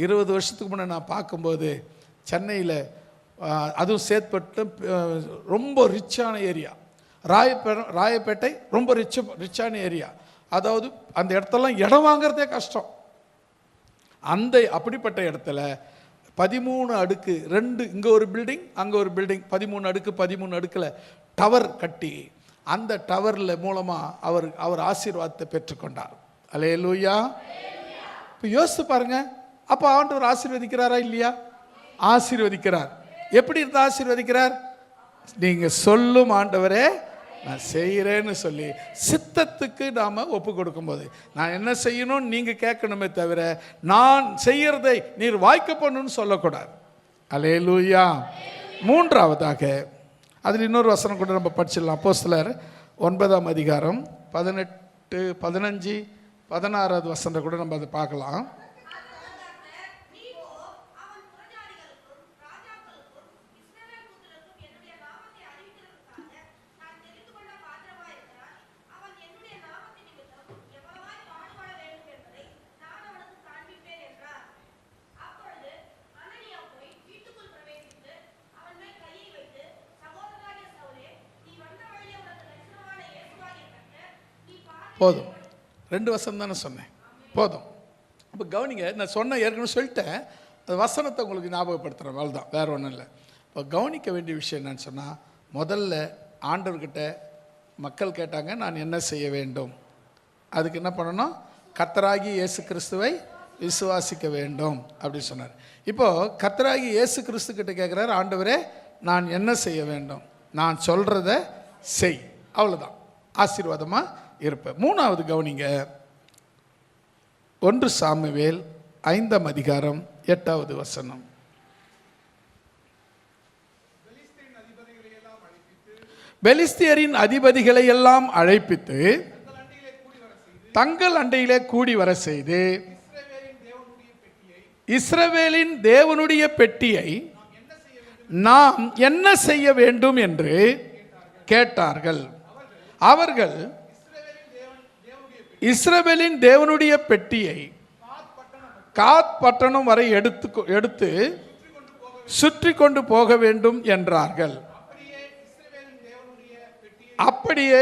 A: 20 வருஷத்துக்கு முன்னே நான் பார்க்கும்போது சென்னையில், அதுவும் சேத்பட்டு ரொம்ப ரிச்சான ஏரியா, ராயப்பேட்டை ரொம்ப ரிச்சான ஏரியா. அதாவது அந்த இடத்தெல்லாம் இடம் வாங்கிறதே கஷ்டம். அப்படிப்பட்ட இடத்துல 13 அடுக்கு 2, இங்கே ஒரு பில்டிங் அங்கே ஒரு பில்டிங், 13 அடுக்கில் டவர் கட்டி அந்த டவரில் மூலமாக அவர் ஆசீர்வாதத்தை பெற்றுக்கொண்டார். அல்லேலூயா. இப்போ யோசித்து பாருங்க. அப்போ ஆண்டவர் ஆசீர்வதிக்கிறாரா இல்லையா? ஆசீர்வதிக்கிறார். எப்படி இருந்தால் ஆசீர்வதிக்கிறார்? நீங்கள் சொல்லும் ஆண்டவரே நான் செய்கிறேன்னு சொல்லி சித்தத்துக்கு நாம் ஒப்பு கொடுக்கும்போது நான் என்ன செய்யணும்னு நீங்கள் கேட்கணுமே தவிர நான் செய்கிறதை நீர் வாய்க்க பண்ணணும்னு சொல்லக்கூடாது. அல்லேலூயா. மூன்றாவதாக அதில் இன்னொரு வசனம் கூட நம்ம படிச்சிடலாம். அப்போஸ்தலர் 9ஆம் அதிகாரம் 18, 15, 16வது வசனத்தை கூட நம்ம அதை பார்க்கலாம். போதும், 2 வசனம் தானே சொன்னேன், போதும். அப்போ கவனிங்க, நான் சொன்ன ஏற்கனவே சொல்லிட்டேன், அந்த வசனத்தை உங்களுக்கு ஞாபகப்படுத்துகிறேன், அவ்வளோதான், வேறு ஒன்றும் இல்லை. இப்போ கவனிக்க வேண்டிய விஷயம் என்னன்னு சொன்னால், முதல்ல ஆண்டவர்கிட்ட மக்கள் கேட்டாங்க நான் என்ன செய்ய வேண்டும். அதுக்கு என்ன பண்ணணும்? கர்த்தராகி இயேசு கிறிஸ்துவை விசுவாசிக்க வேண்டும் அப்படின்னு சொன்னார். இப்போது கர்த்தராகி இயேசு கிறிஸ்து கிட்ட கேட்குறாரு, ஆண்டவரே நான் என்ன செய்ய வேண்டும், நான் சொல்கிறத செய், அவ்வளோதான், ஆசீர்வாதமாக இருப்பேன். மூணாவது கவனிங்க, 1 சாமுவேல் 5ஆம் அதிகாரம் 8வது வசனம். பெலிஸ்தியரின் அதிபதிகளை எல்லாம் அழைப்பித்து தங்கள் அண்டையிலே கூடி வர செய்து இஸ்ரவேலின் தேவனுடைய பெட்டியை நாம் என்ன செய்ய வேண்டும் என்று கேட்டார்கள். அவர்கள் இஸ்ரவேலின் தேவனுடைய பெட்டியை காத் பட்டணம் வரை எடுத்து சுற்றி கொண்டு போக வேண்டும் என்றார்கள். அப்படியே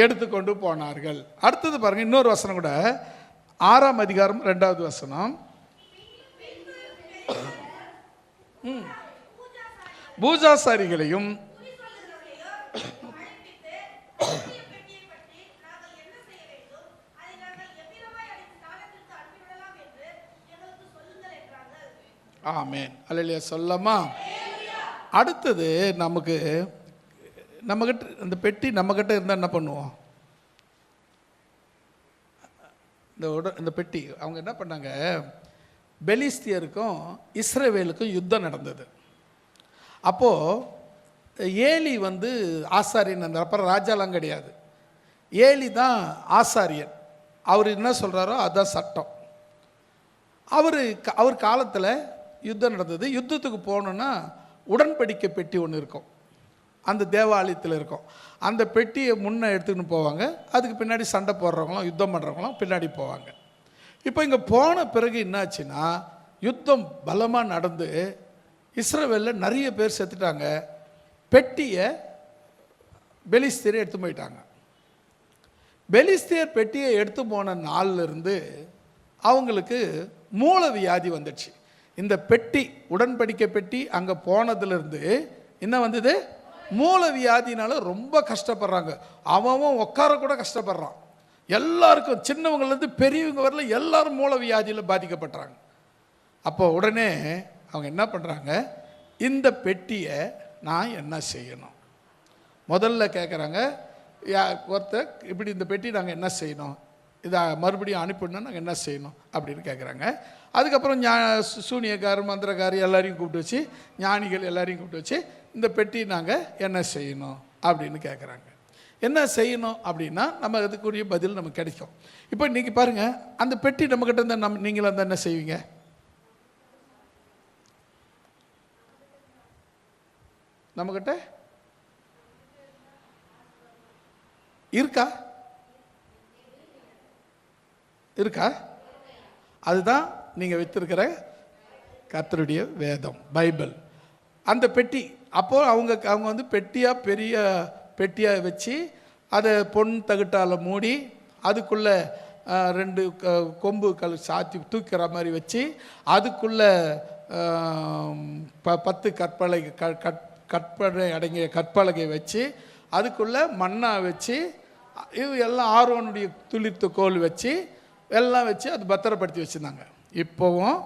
A: எடுத்துக்கொண்டு போனார்கள். அடுத்தது பாருங்க, இன்னொரு வசனம் கூட 6ஆம் அதிகாரம் 2வது வசனம். பூஜாசாரிகளையும் ஆமென், அல்லேலூயா சொல்லமா. அடுத்தது நம்மகிட்ட இந்த பெட்டி நம்மகிட்ட இருந்தால் என்ன பண்ணுவோம்? இந்த பெட்டி அவங்க என்ன பண்ணாங்க, பெலிஸ்தியருக்கும் இஸ்ரவேலுக்கும் யுத்தம் நடந்தது. அப்போது ஏலி ஆசாரியன், அந்த அப்புறம் ராஜாலாம் கிடையாது, ஏலி தான் ஆசாரியன். அவர் என்ன சொல்கிறாரோ அதுதான் சட்டம். அவர் காலத்தில் யுத்தம் நடந்தது. யுத்தத்துக்கு போகணுன்னா உடன்படிக்கை பெட்டி ஒன்று இருக்கும், அந்த தேவாலயத்தில் இருக்கும். அந்த பெட்டியை முன்னே எடுத்துக்கின்னு போவாங்க, அதுக்கு பின்னாடி சண்டை போடுறவங்களும் யுத்தம் பண்ணுறவங்களும் பின்னாடி போவாங்க. இப்போ இங்கே போன பிறகு என்னாச்சுன்னா, யுத்தம் பலமாக நடந்து இஸ்ரவேலில் நிறைய பேர் செத்துட்டாங்க. பெட்டியை பெலிஸ்தியர் எடுத்து போயிட்டாங்க. பெலிஸ்தியர் பெட்டியை எடுத்து போன நாளிலிருந்து அவங்களுக்கு மூல வியாதி வந்துடுச்சு. இந்த பெட்டி, உடன்படிக்கை பெட்டி அங்கே போனதுலேருந்து என்ன வந்தது? மூல வியாதினால ரொம்ப கஷ்டப்படுறாங்க. அவன் உட்கார கூட கஷ்டப்படுறான். எல்லாருக்கும், சின்னவங்கலேருந்து பெரியவங்க வரல, எல்லாரும் மூல வியாதியில் பாதிக்கப்பட்டாங்க. அப்போ உடனே அவங்க என்ன பண்ணுறாங்க, இந்த பெட்டியை நான் என்ன செய்யணும்? முதல்ல கேட்குறாங்க, ஒருத்தர் இப்படி இந்த பெட்டி நாங்கள் என்ன செய்யணும், இதை மறுபடியும் அனுப்பிடணும், நாங்கள் என்ன செய்யணும் அப்படின்னு கேட்குறாங்க. அதுக்கப்புறம் சூனியக்காரர், மந்திரக்காரர் எல்லாரையும் கூப்பிட்டு வச்சு, ஞானிகள் எல்லாரையும் கூப்பிட்டு வச்சு, இந்த பெட்டி நாங்கள் என்ன செய்யணும் அப்படின்னு கேட்குறாங்க. என்ன செய்யணும் அப்படின்னா நம்ம அதுக்குரிய பதில் நமக்கு கிடைக்கும். இப்போ இன்றைக்கி பாருங்கள், அந்த பெட்டி நம்மக்கிட்ட இருந்தால் நீங்களும் அந்த என்ன செய்வீங்க? நம்மக்கிட்ட இருக்கா? அதுதான் நீங்கள் வைத்திருக்கிற கர்த்தருடைய வேதம், பைபிள். அந்த பெட்டி அப்போது அவங்க பெரிய பெட்டியாக வச்சு அதை பொன் தகுட்டால் மூடி, அதுக்குள்ளே 2 கொம்பு சாத்தி தூக்கிற மாதிரி வச்சு, அதுக்குள்ளே 10 கற்பனை அடங்கிய கற்பலகை வச்சு, அதுக்குள்ளே மண்ணா வச்சு, இது எல்லாம் ஆரோனுடைய துளிர்த்த கோல் வச்சு எல்லாம் வச்சு அது பத்திரப்படுத்தி வச்சுருந்தாங்க. இப்போவும்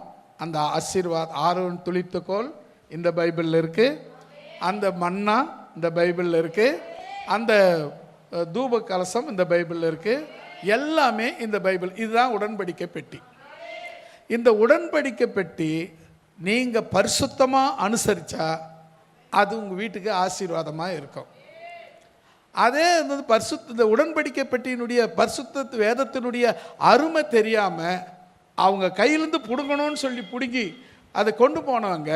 A: அந்த ஆசீர்வாத் ஆரோன் துளிர்த்த கோல் இந்த பைபிளில் இருக்குது. அந்த மன்னா இந்த பைபிளில் இருக்குது, அந்த தூப கலசம் இந்த பைபிளில் இருக்குது, எல்லாமே இந்த பைபிள். இதுதான் உடன்படிக்கை பெட்டி. இந்த உடன்படிக்கை பெட்டி நீங்கள் பரிசுத்தமாக அனுசரித்தா அது உங்கள் வீட்டுக்கு ஆசீர்வாதமாக இருக்கும். அதே வந்து இந்த உடன்படிக்கை பெட்டியினுடைய பரிசுத்த வேதத்தினுடைய அருமை தெரியாமல் அவங்க கையிலேருந்து பிடுங்கணும்னு சொல்லி பிடுங்கி அதை கொண்டு போனவங்க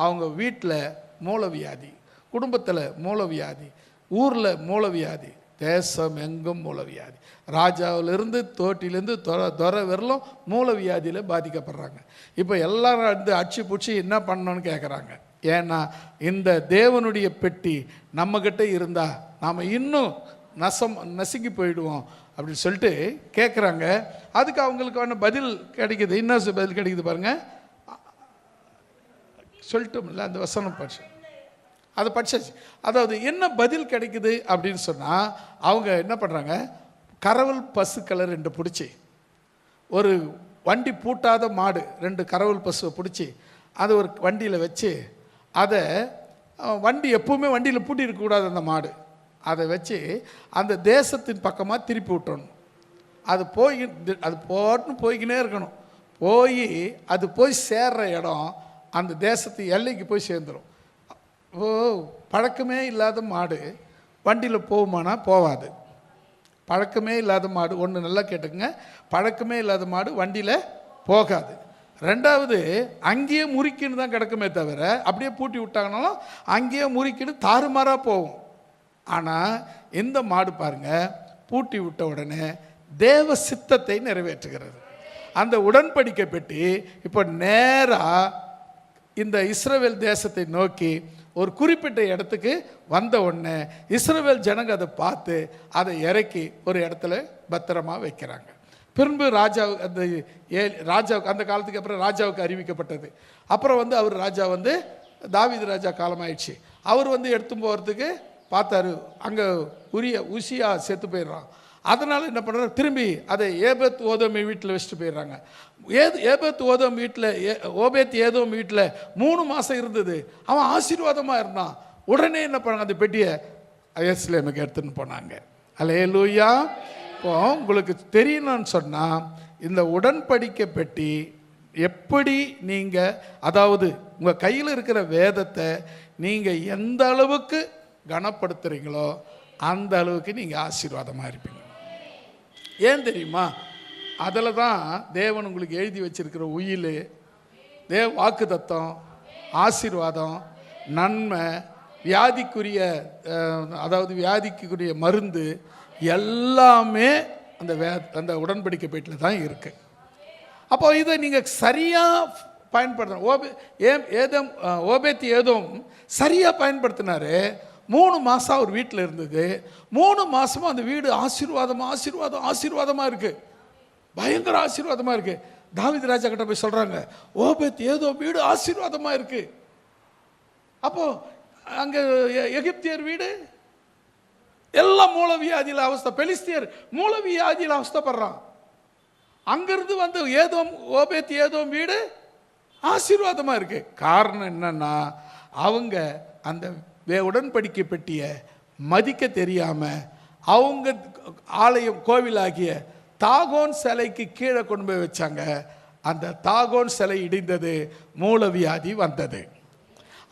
A: அவங்க வீட்டில் மூலவியாதி, குடும்பத்தில் மூலவியாதி, ஊரில் மூலவியாதி, தேசம் எங்கும் மூலவியாதி, ராஜாவிலிருந்து தோட்டிலேருந்து துறை வரலும் மூலவியாதியில் பாதிக்கப்படுறாங்க. இப்போ எல்லாரும் வந்து அடிச்சு பிடிச்சி என்ன பண்ணணும்னு கேட்குறாங்க. ஏன்னா இந்த தேவனுடைய பெட்டி நம்மக்கிட்ட இருந்தால் நாம் இன்னும் நசுங்கி போயிடுவோம் அப்படின்னு சொல்லிட்டு கேட்குறாங்க. அதுக்கு அவங்களுக்கான பதில் கிடைக்குது. என்ன பதில் கிடைக்குது பாருங்கள். சொல்லிட்டோம்ல, அந்த வசனம் படிச்சு அதை படிச்சாச்சு. அதாவது என்ன பதில் கிடைக்குது அப்படின்னு சொன்னால், அவங்க என்ன பண்ணுறாங்க, கரவல் பசுக்களை 2 பிடிச்சி, ஒரு வண்டி பூட்டாத மாடு 2 கரவல் பசுவை பிடிச்சி அதை ஒரு வண்டியில் வச்சு, அதை வண்டி எப்பவுமே வண்டியில் பூட்டி இருக்கக்கூடாது, அந்த மாடு அதை வச்சு அந்த தேசத்தின் பக்கமாக திருப்பி விட்டணும். அது போய்கினே இருக்கணும். அது போய் சேர்ற இடம் அந்த தேசத்து எல்லைக்கு போய் சேர்ந்துடும். பழக்கமே இல்லாத மாடு வண்டியில் போகுமானா போகாது. பழக்கமே இல்லாத மாடு, ஒன்று நல்லா கேட்டுக்குங்க, பழக்கமே இல்லாத மாடு வண்டியில் போகாது. 2வது, அங்கேயே முறுக்கின்னு தான் கிடக்குமே தவிர, அப்படியே பூட்டி விட்டாங்கனாலும் அங்கேயே முறுக்கின்னு தாறுமாறாக போகும். ஆனால் இந்த மாடு பாருங்க, பூட்டி விட்ட உடனே தேவ சித்தத்தை நிறைவேற்றுகிறது. அந்த உடன்படிக்கை பெட்டி இப்போ நேராக இந்த இஸ்ரவேல் தேசத்தை நோக்கி ஒரு குறிப்பிட்ட இடத்துக்கு வந்த உடனே இஸ்ரவேல் ஜனங்க அதை பார்த்து அதை இறக்கி ஒரு இடத்துல பத்திரமா வைக்கிறாங்க. பின்பு ராஜாவுக்கு அந்த காலத்துக்கு அப்புறம் ராஜாவுக்கு அறிவிக்கப்பட்டது. அப்புறம் வந்து அவர் ராஜா வந்து தாவீது ராஜா காலமாயிடுச்சு. அவர் வந்து எடுத்து போகிறதுக்கு பார்த்தாரு, அங்கே உசியா செத்து போயிடுறான். அதனால் என்ன பண்ணுறாரு, திரும்பி அதை ஏபேத் ஓதோம் வீட்டில் வச்சுட்டு போயிடுறாங்க. ஏபேத் ஓதோம் வீட்டில் ஓபேத் ஏதோம் வீட்டில் 3 மாதம் இருந்தது. அவன் ஆசீர்வாதமாக இருந்தான். உடனே என்ன பண்ணாங்க, அந்த பெட்டியை எருசலேமுக்கு எடுத்துன்னு போனாங்க. அல்லேலூயா. இப்போ உங்களுக்கு தெரியணும்னு சொன்னால், இந்த உடன்படிக்கை பெட்டி எப்படி நீங்கள், அதாவது உங்கள் கையில் இருக்கிற வேதத்தை நீங்கள் எந்த அளவுக்கு கனப்படுத்துகிறீங்களோ அந்த அளவுக்கு நீங்கள் ஆசீர்வாதமாக இருப்பீங்க. ஏன் தெரியுமா? அதில் தான் தேவன் உங்களுக்கு எழுதி வச்சிருக்கிற உயில், வாக்கு தத்தம், ஆசீர்வாதம், நன்மை, வியாதிக்குரிய வியாதிக்குரிய மருந்து எல்லாமே அந்த உடன்படிக்கை பெட்டியில் தான் இருக்குது. அப்போ இதை நீங்கள் சரியாக பயன்படுத்தணும். ஓபேத் ஏதோம் சரியாக பயன்படுத்தினாரு. 3 மாதம் அவர் வீட்டில் இருந்தது. 3 மாதமாக அந்த வீடு ஆசீர்வாதமாக இருக்குது. பயங்கர ஆசீர்வாதமாக இருக்குது. தாவீது ராஜா கிட்ட போய் சொல்கிறாங்க, ஓபேத் ஏதோ வீடு ஆசீர்வாதமாக இருக்குது. அப்போது அங்கே எகிப்தியர் வீடு எல்லாம் மூலவியாதியில் அவஸ்தை, பெலிஸ்தியர் மூலவியாதியில் அவஸ்தைப்படுறான். அங்கேருந்து வந்து ஓபேத் ஏதோ வீடு ஆசீர்வாதமாக இருக்குது. காரணம் என்னன்னா, அவங்க அந்த உடன்படிக்கை பெட்டியை மதிக்க தெரியாமல் அவங்க ஆலயம் கோவிலாகிய தாகோன் சிலைக்கு கீழே கொண்டு போய் வச்சாங்க. அந்த தாகோன் சிலை இடிந்தது, மூலவியாதி வந்தது.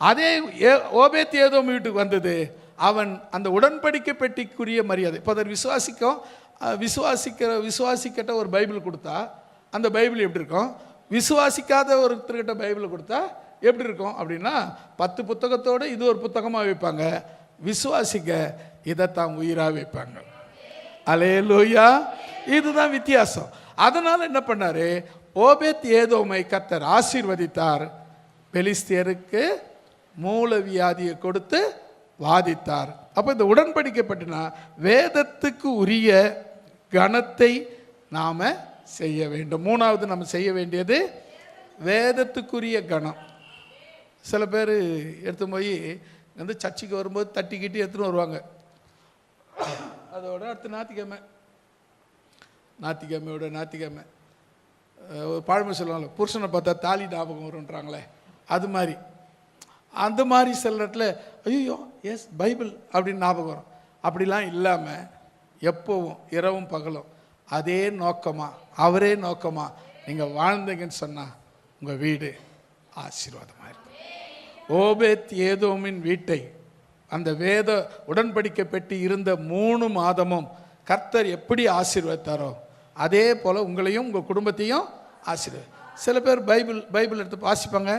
A: அதே ஓபேத் ஏதோம் வீட்டுக்கு வந்தது. அவன் அந்த உடன்படிக்கை பெட்டிக்குரிய மரியாதை. இப்போ அதை விசுவாசிக்கிட்ட ஒரு பைபிள் கொடுத்தா அந்த பைபிள் எப்படி இருக்கும்? விசுவாசிக்காத ஒருத்தர்கிட்ட பைபிள் கொடுத்தா எப்படி இருக்கும் அப்படின்னா, 10 புத்தகத்தோடு இது ஒரு புத்தகமாக வைப்பாங்க. விசுவாசிக்க இதைத்தான் உயிராக வைப்பாங்க. அல்லேலூயா. இதுதான் வித்தியாசம். அதனால் என்ன பண்ணார், ஓபேத் ஏதோமை கர்த்தர் ஆசீர்வதித்தார். பெலிஸ்தியருக்கு மூலவியாதியை கொடுத்து வாதித்தார். அப்போ இந்த உடன்படிக்கப்பட்டினா வேதத்துக்கு உரிய கணத்தை நாம் செய்ய வேண்டும். 3வது நம்ம செய்ய வேண்டியது வேதத்துக்குரிய கணம். சில பேர் எடுத்து போய் வந்து சர்ச்சுக்கு வரும்போது தட்டிக்கிட்டு எடுத்துன்னு வருவாங்க. அதோட அடுத்த ஞாயிற்றுக்கிழமை ஒரு பழமொழி சொல்லுவாங்களே, புருஷனை பார்த்தா தாலி ஞாபகம் வருன்றாங்களே, அது மாதிரி அந்த மாதிரி சில இடத்துல ஐயோ எஸ் பைபிள் அப்படின்னு ஞாபகம் வரும். அப்படிலாம் இல்லாமல் எப்போவும் இரவும் பகலும் அதே நோக்கமாக அவரே நோக்கமாக நீங்கள் வாழ்ந்தீங்கன்னு சொன்னால் உங்கள் வீடு ஆசீர்வாதமாக இருக்கும். ஓபேத் ஏதோமின் வீட்டை அந்த வேத உடன்படிக்கை பெட்டி இருந்த 3 மாதமும் கர்த்தர் எப்படி ஆசீர்வதித்தாரோ அதே போல் உங்களையும் உங்கள் குடும்பத்தையும் ஆசீர்வாதம். சில பேர் பைபிள் எடுத்து வாசிப்பாங்க,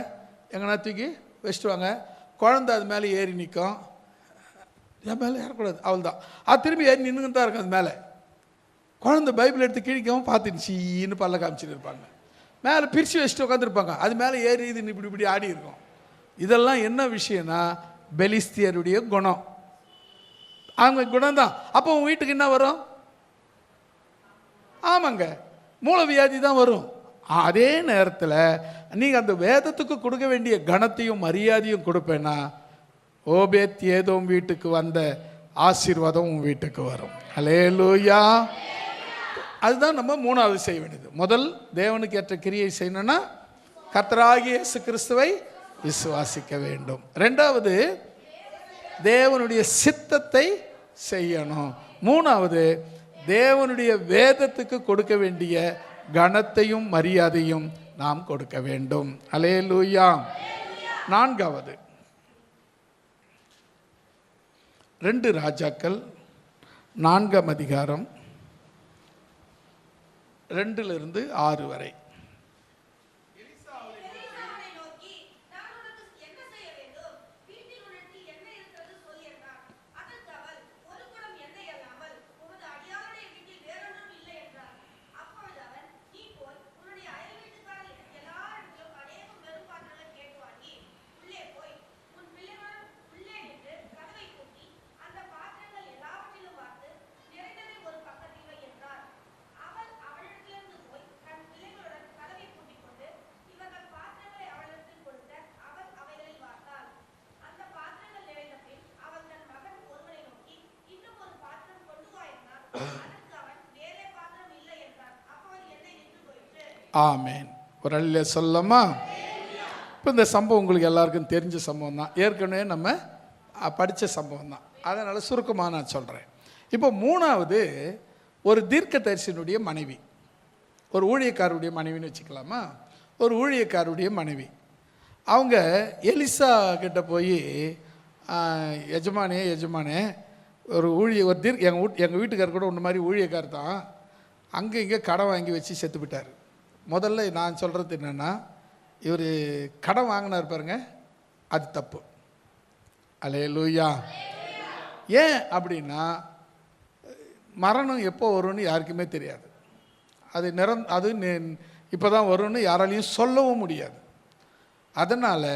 A: எங்கன்னா தூக்கி வச்சுட்டு வாங்க, குழந்தை அது மேலே ஏறி நிற்கும். என் மேலே ஏறக்கூடாது, அவள் தான் அது திரும்பி ஏறி நின்றுன்னு தான் இருக்கும். அது மேலே குழந்தை பைபிள் எடுத்து கிழிக்கவும் பார்த்துடுச்சின்னு பல்ல காமிச்சிட்டு இருப்பாங்க. மேலே பிரித்து வச்சுட்டு உட்காந்துருப்பாங்க, அது மேலே ஏறி இது இப்படி ஆடி இருக்கும். இதெல்லாம் என்ன விஷயம்னா பெலிஸ்தியருடைய குணம், அவங்க குணம் தான். அப்போ உங்கள் வீட்டுக்கு என்ன வரும்? ஆமாங்க, மூலவியாதி தான் வரும். அதே நேரத்தில் நீங்கள் அந்த வேதத்துக்கு கொடுக்க வேண்டிய கனத்தையும் மரியாதையும் கொடுப்பேன்னா ஓபேத் ஏதோம் வீட்டுக்கு வந்த ஆசீர்வாதம் உன் வீட்டுக்கு வரும். அல்லேலூயா. அதுதான் நம்ம 3வது செய்ய வேண்டியது. முதல், தேவனுக்கு ஏற்ற கிரியை செய்யணும்னா கர்த்தராகிய இயேசு கிறிஸ்துவை விசுவாசிக்க வேண்டும். 2வது, தேவனுடைய சித்தத்தை செய்யணும். 3வது, தேவனுடைய வேதத்துக்கு கொடுக்க வேண்டிய கனத்தையும் மரியாதையும் நாம் கொடுக்க வேண்டும். அல்லேலூயா. 4வது, 2 ராஜாக்கள் 4ஆம் அதிகாரம் 2லிருந்து 6 வரை. ஆமேன். ஒரு அல்ல சொல்லமா. இப்போ இந்த சம்பவம் உங்களுக்கு எல்லாருக்கும் தெரிஞ்ச சம்பவம் தான், ஏற்கனவே நம்ம படித்த சம்பவம் தான், அதனால் சுருக்கமாக நான் சொல்கிறேன். இப்போ 3வது, ஒரு தீர்க்கதரிசியினுடைய மனைவி, ஒரு ஊழியக்காரருடைய மனைவின்னு வச்சுக்கலாமா. ஒரு ஊழியக்காரருடைய மனைவி, அவங்க எலிசா கிட்ட போய் எஜமானே ஒரு எங்கள் வீட்டுக்காரர் கூட ஒன்று மாதிரி ஊழியக்கார் தான், அங்கே இங்கே கடன் வாங்கி வச்சு செத்து விட்டார். முதல்ல நான் சொல்கிறது என்னென்னா, இவர் கடன் வாங்கினார் பாருங்க, அது தப்பு. அல்லேலூயா. ஏன் அப்படின்னா, மரணம் எப்போ வரும்னு யாருக்குமே தெரியாது. அது இப்போ தான் வரும்னு யாராலையும் சொல்லவும் முடியாது. அதனால்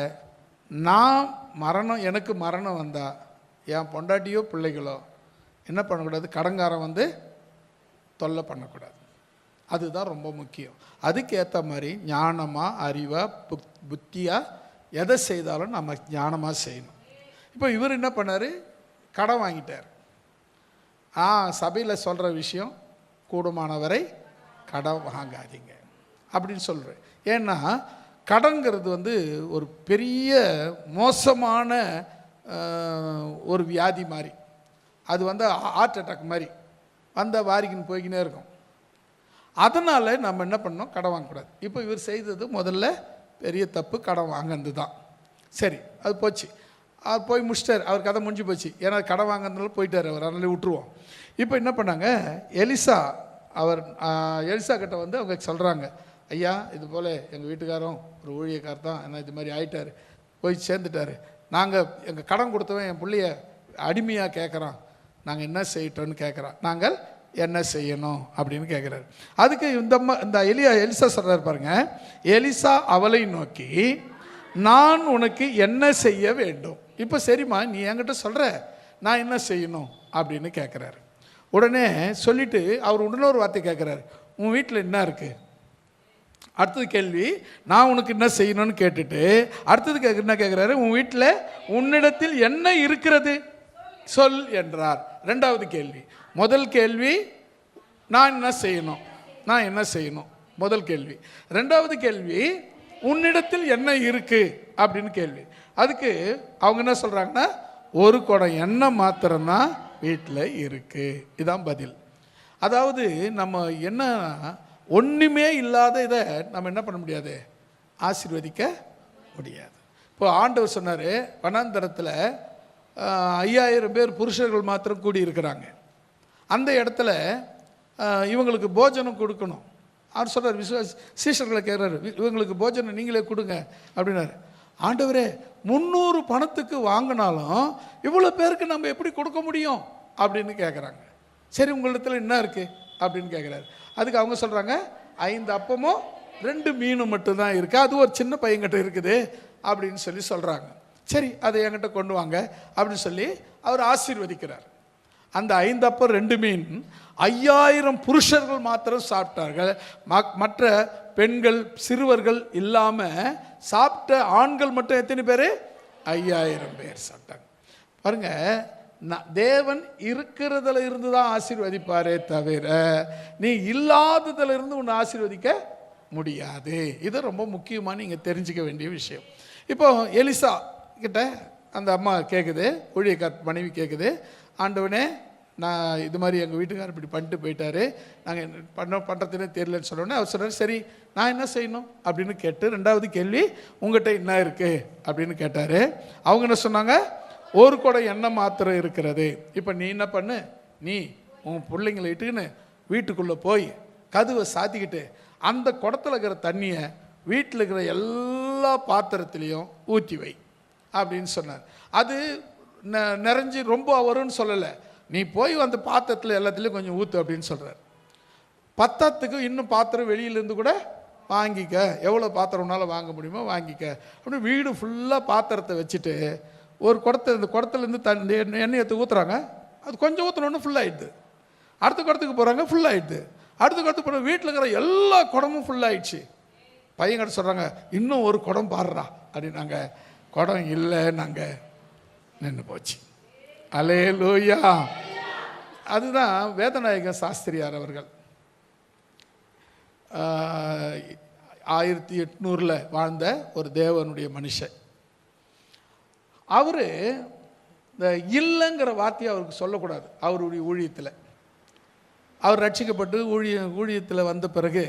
A: எனக்கு மரணம் வந்தால் என் பொண்டாட்டியோ பிள்ளைகளோ என்ன பண்ணக்கூடாது, கடங்காரம் வந்து தொல்லை பண்ணக்கூடாது. அதுதான் ரொம்ப முக்கியம். அதுக்கேற்ற மாதிரி ஞானமாக, அறிவாக, புத்தியாக எதை செய்தாலும் நம்ம ஞானமாக செய்யணும். இப்போ இவர் என்ன பண்ணார், கடன் வாங்கிட்டார். சபையில் சொல்கிற விஷயம், கூடுமானவரை கடன் வாங்காதீங்க அப்படின்னு சொல்கிறேன். ஏன்னா கடன்கிறது வந்து ஒரு பெரிய மோசமான ஒரு வியாதி மாதிரி. அது வந்து ஹார்ட் அட்டாக் மாதிரி வாரிக்கின்னு போய்கினே இருக்கும். அதனால் நம்ம என்ன பண்ணோம், கடன் வாங்கக்கூடாது. இப்போ இவர் செய்தது முதல்ல பெரிய தப்பு, கடன் வாங்கினது தான். சரி, அது போச்சு, அவர் போய் முடிச்சிட்டார், அவர் கதை முடிஞ்சு போச்சு. ஏன்னா கடன் வாங்கினதுனால போயிட்டார் அவர், அதனால விட்டுருவோம். இப்போ என்ன பண்ணாங்க, எலிசா கிட்ட வந்து அவங்க சொல்கிறாங்க, ஐயா இது போல் எங்கள் வீட்டுக்காரரும் ஒரு ஊழியக்கார் தான், என்ன இது மாதிரி ஆயிட்டார், போய் சேர்ந்துட்டார். எங்கள் கடன் கொடுத்தவன் என் பிள்ளைய அடிமையாக கேட்குறான், நாங்கள் என்ன செய்யட்டோன்னு கேட்குறான், நாங்கள் என்ன செய்யணும் அப்படின்னு கேட்குறாரு. அதுக்கு இந்த எலிசா சொல்கிறார் பாருங்க, எலிசா அவளை நோக்கி, நான் உனக்கு என்ன செய்ய வேண்டும்? இப்போ சரிம்மா நீ என்கிட்ட சொல்கிற, நான் என்ன செய்யணும் அப்படின்னு கேட்குறாரு. உடனே சொல்லிவிட்டு அவர் உடனே ஒரு வார்த்தை கேட்குறாரு, உன் வீட்டில் என்ன இருக்குது? அடுத்தது கேள்வி, நான் உனக்கு என்ன செய்யணும்னு கேட்டுட்டு அடுத்தது என்ன கேட்குறாரு, உன் வீட்டில் உன்னிடத்தில் என்ன இருக்கிறது சொல் என்றார். 2வது கேள்வி. முதல் கேள்வி, நான் என்ன செய்யணும் முதல் கேள்வி. 2வது கேள்வி, உன்னிடத்தில் என்ன இருக்கு அப்படின்னு கேள்வி. அதுக்கு அவங்க என்ன சொல்றாங்கன்னா, ஒரு குடம் எண்ணெய் மாத்திரம்தான் வீட்டில் இருக்கு. இதான் பதில். அதாவது நம்ம என்ன, ஒன்றுமே இல்லாத இதை நம்ம என்ன பண்ண முடியாது, ஆசீர்வதிக்க முடியாது. இப்போ ஆண்டவர் சொன்னார், வனாந்தரத்தில் 5000 பேர் புருஷர்கள் மாத்திரம் கூடி இருக்கிறாங்க. அந்த இடத்துல இவங்களுக்கு போஜனம் கொடுக்கணும். அவர் சொல்கிறார், சீஷர்களை கேட்குறாரு, இவங்களுக்கு போஜனம் நீங்களே கொடுங்க அப்படின்னாரு. ஆண்டவரே, 300 பணத்துக்கு வாங்கினாலும் இவ்வளோ பேருக்கு நம்ம எப்படி கொடுக்க முடியும் அப்படின்னு கேட்குறாங்க. சரி, உங்களிடத்தில் என்ன இருக்குது அப்படின்னு கேட்குறாரு. அதுக்கு அவங்க சொல்கிறாங்க, 5 அப்பமும் 2 மீனும் மட்டும்தான் இருக்குது, அது ஒரு சின்ன பையன்கிட்ட இருக்குது அப்படின்னு சொல்கிறாங்க. சரி, அதை என்கிட்ட கொண்டு வாங்க அப்படின்னு சொல்லி அவர் ஆசீர்வதிக்கிறார். அந்த 5 அப்பம் 2 மீன் 5000 புருஷர்கள் மாத்திரம் சாப்பிட்டார்கள். மற்ற பெண்கள் சிறுவர்கள் இல்லாமல் சாப்பிட்ட ஆண்கள் மட்டும் எத்தனை பேர்? 5000 பேர் சாப்பிட்டாங்க. பாருங்க, தேவன் இருக்கிறதுல இருந்து தான் ஆசீர்வதிப்பாரே தவிர நீ இல்லாததுல இருந்து உன்னை ஆசீர்வதிக்க முடியாது. இது ரொம்ப முக்கியமாக நீங்கள் தெரிஞ்சுக்க வேண்டிய விஷயம். இப்போ எலிசா கிட்ட அந்த அம்மா கேட்குது, ஊழியக்கார மனைவி கேட்குது, ஆண்டவனே, நான் இது மாதிரி எங்கள் வீட்டுக்காரர் இப்படி பண்ணிட்டு போயிட்டாரு, நாங்கள் பண்ணுறதுனே தெரியலன்னு சொன்னோடனே அவர் சொன்னார், சரி நான் என்ன செய்யணும் அப்படின்னு கேட்டு 2வது கேள்வி, உங்கள்கிட்ட என்ன இருக்குது அப்படின்னு கேட்டார். அவங்க என்ன சொன்னாங்க, ஒரு குடம் எண்ணெய் மாத்திரம் இருக்கிறது. இப்போ நீ என்ன பண்ணு, நீ உன் பிள்ளைங்களை இட்டுக்கின்னு வீட்டுக்குள்ளே போய் கதவை சாத்திக்கிட்டு அந்த குடத்தில் இருக்கிற தண்ணியை வீட்டில் இருக்கிற எல்லா பாத்திரத்துலேயும் ஊற்றி வை அப்படின்னு சொன்னார். அது நிறைஞ்சி ரொம்ப வரும்னு சொல்லலை, நீ போய் அந்த பாத்திரத்தில் எல்லாத்துலேயும் கொஞ்சம் ஊற்று அப்படின்னு சொல்கிறார். பத்தத்துக்கு இன்னும் பாத்திரம் வெளியிலேருந்து கூட வாங்கிக்க, எவ்வளோ பாத்திரம்னாலும் வாங்க முடியுமோ வாங்கிக்க அப்படின்னு வீடு ஃபுல்லாக பாத்திரத்தை வச்சுட்டு ஒரு குடத்தை, இந்த குடத்துலேருந்து தண்ணி எண்ணெய் எடுத்து ஊற்றுறாங்க. அது கொஞ்சம் ஊற்றினோன்னு ஃபுல்லாகிடுது. அடுத்த குடத்துக்கு போகிறாங்க, ஃபுல்லாகிடுது. அடுத்த குடத்துக்கு போகிற வீட்டில் இருக்கிற எல்லா குடமும் ஃபுல்லாகிடுச்சு. பையன்கிட்ட சொல்கிறாங்க, இன்னும் ஒரு குடம் பாடுறா அப்படின்னாங்க. குடம் இல்லை, நாங்கள் நின்று போச்சு. அல்லேலூயா. அதுதான் வேதநாயக சாஸ்திரியார் அவர்கள் 1800 வாழ்ந்த ஒரு தேவனுடைய மனுஷன். அவர் இந்த இல்லைங்கிற வார்த்தையை அவருக்கு சொல்லக்கூடாது. அவருடைய ஊழியத்தில் அவர் ரட்சிக்கப்பட்டு ஊழியத்தில் வந்த பிறகு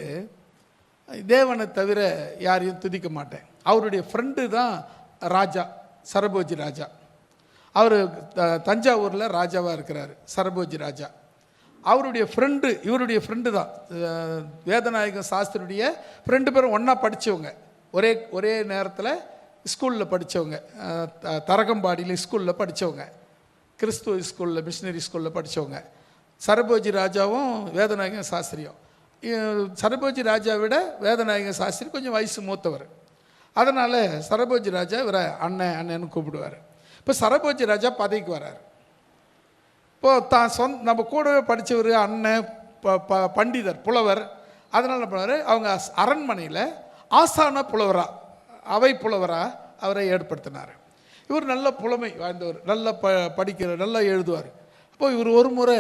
A: தேவனை தவிர யாரையும் துதிக்க மாட்டேன். அவருடைய ஃப்ரெண்டு தான் ராஜா, சரபோஜி ராஜா. அவர் தஞ்சாவூரில் ராஜாவாக இருக்கிறார், சரபோஜி ராஜா. அவருடைய ஃப்ரெண்டு, இவருடைய ஃப்ரெண்டு தான் வேதநாயக சாஸ்திரியுடைய ஃப்ரெண்டு. பேரும் ஒன்றா படித்தவங்க, ஒரே நேரத்தில் ஸ்கூலில் படித்தவங்க, தரகம்பாடியில் ஸ்கூலில் படித்தவங்க, கிறிஸ்துவ ஸ்கூலில் மிஷினரி ஸ்கூலில் படித்தவங்க. சரபோஜி ராஜாவும் வேதநாயக சாஸ்திரியும். சரபோஜி ராஜா விட வேதநாயக சாஸ்திரி கொஞ்சம் வயசு மூத்தவர். அதனால் சரபோஜி ராஜா இவரை அண்ணன்னு கூப்பிடுவார். இப்போ சரபோஜி ராஜா பதவிக்கு வர்றார். இப்போது தான் நம்ம கூடவே படித்தவர், அண்ணன், பண்டிதர், புலவர். அதனால் என்ன பண்ணார், அவங்க அரண்மனையில் ஆசான புலவராக, அவை புலவராக அவரை ஏற்படுத்தினார். இவர் நல்ல புலமை வாய்ந்தவர், நல்லா படிக்கிறார், நல்லா எழுதுவார். அப்போ இவர் ஒரு முறை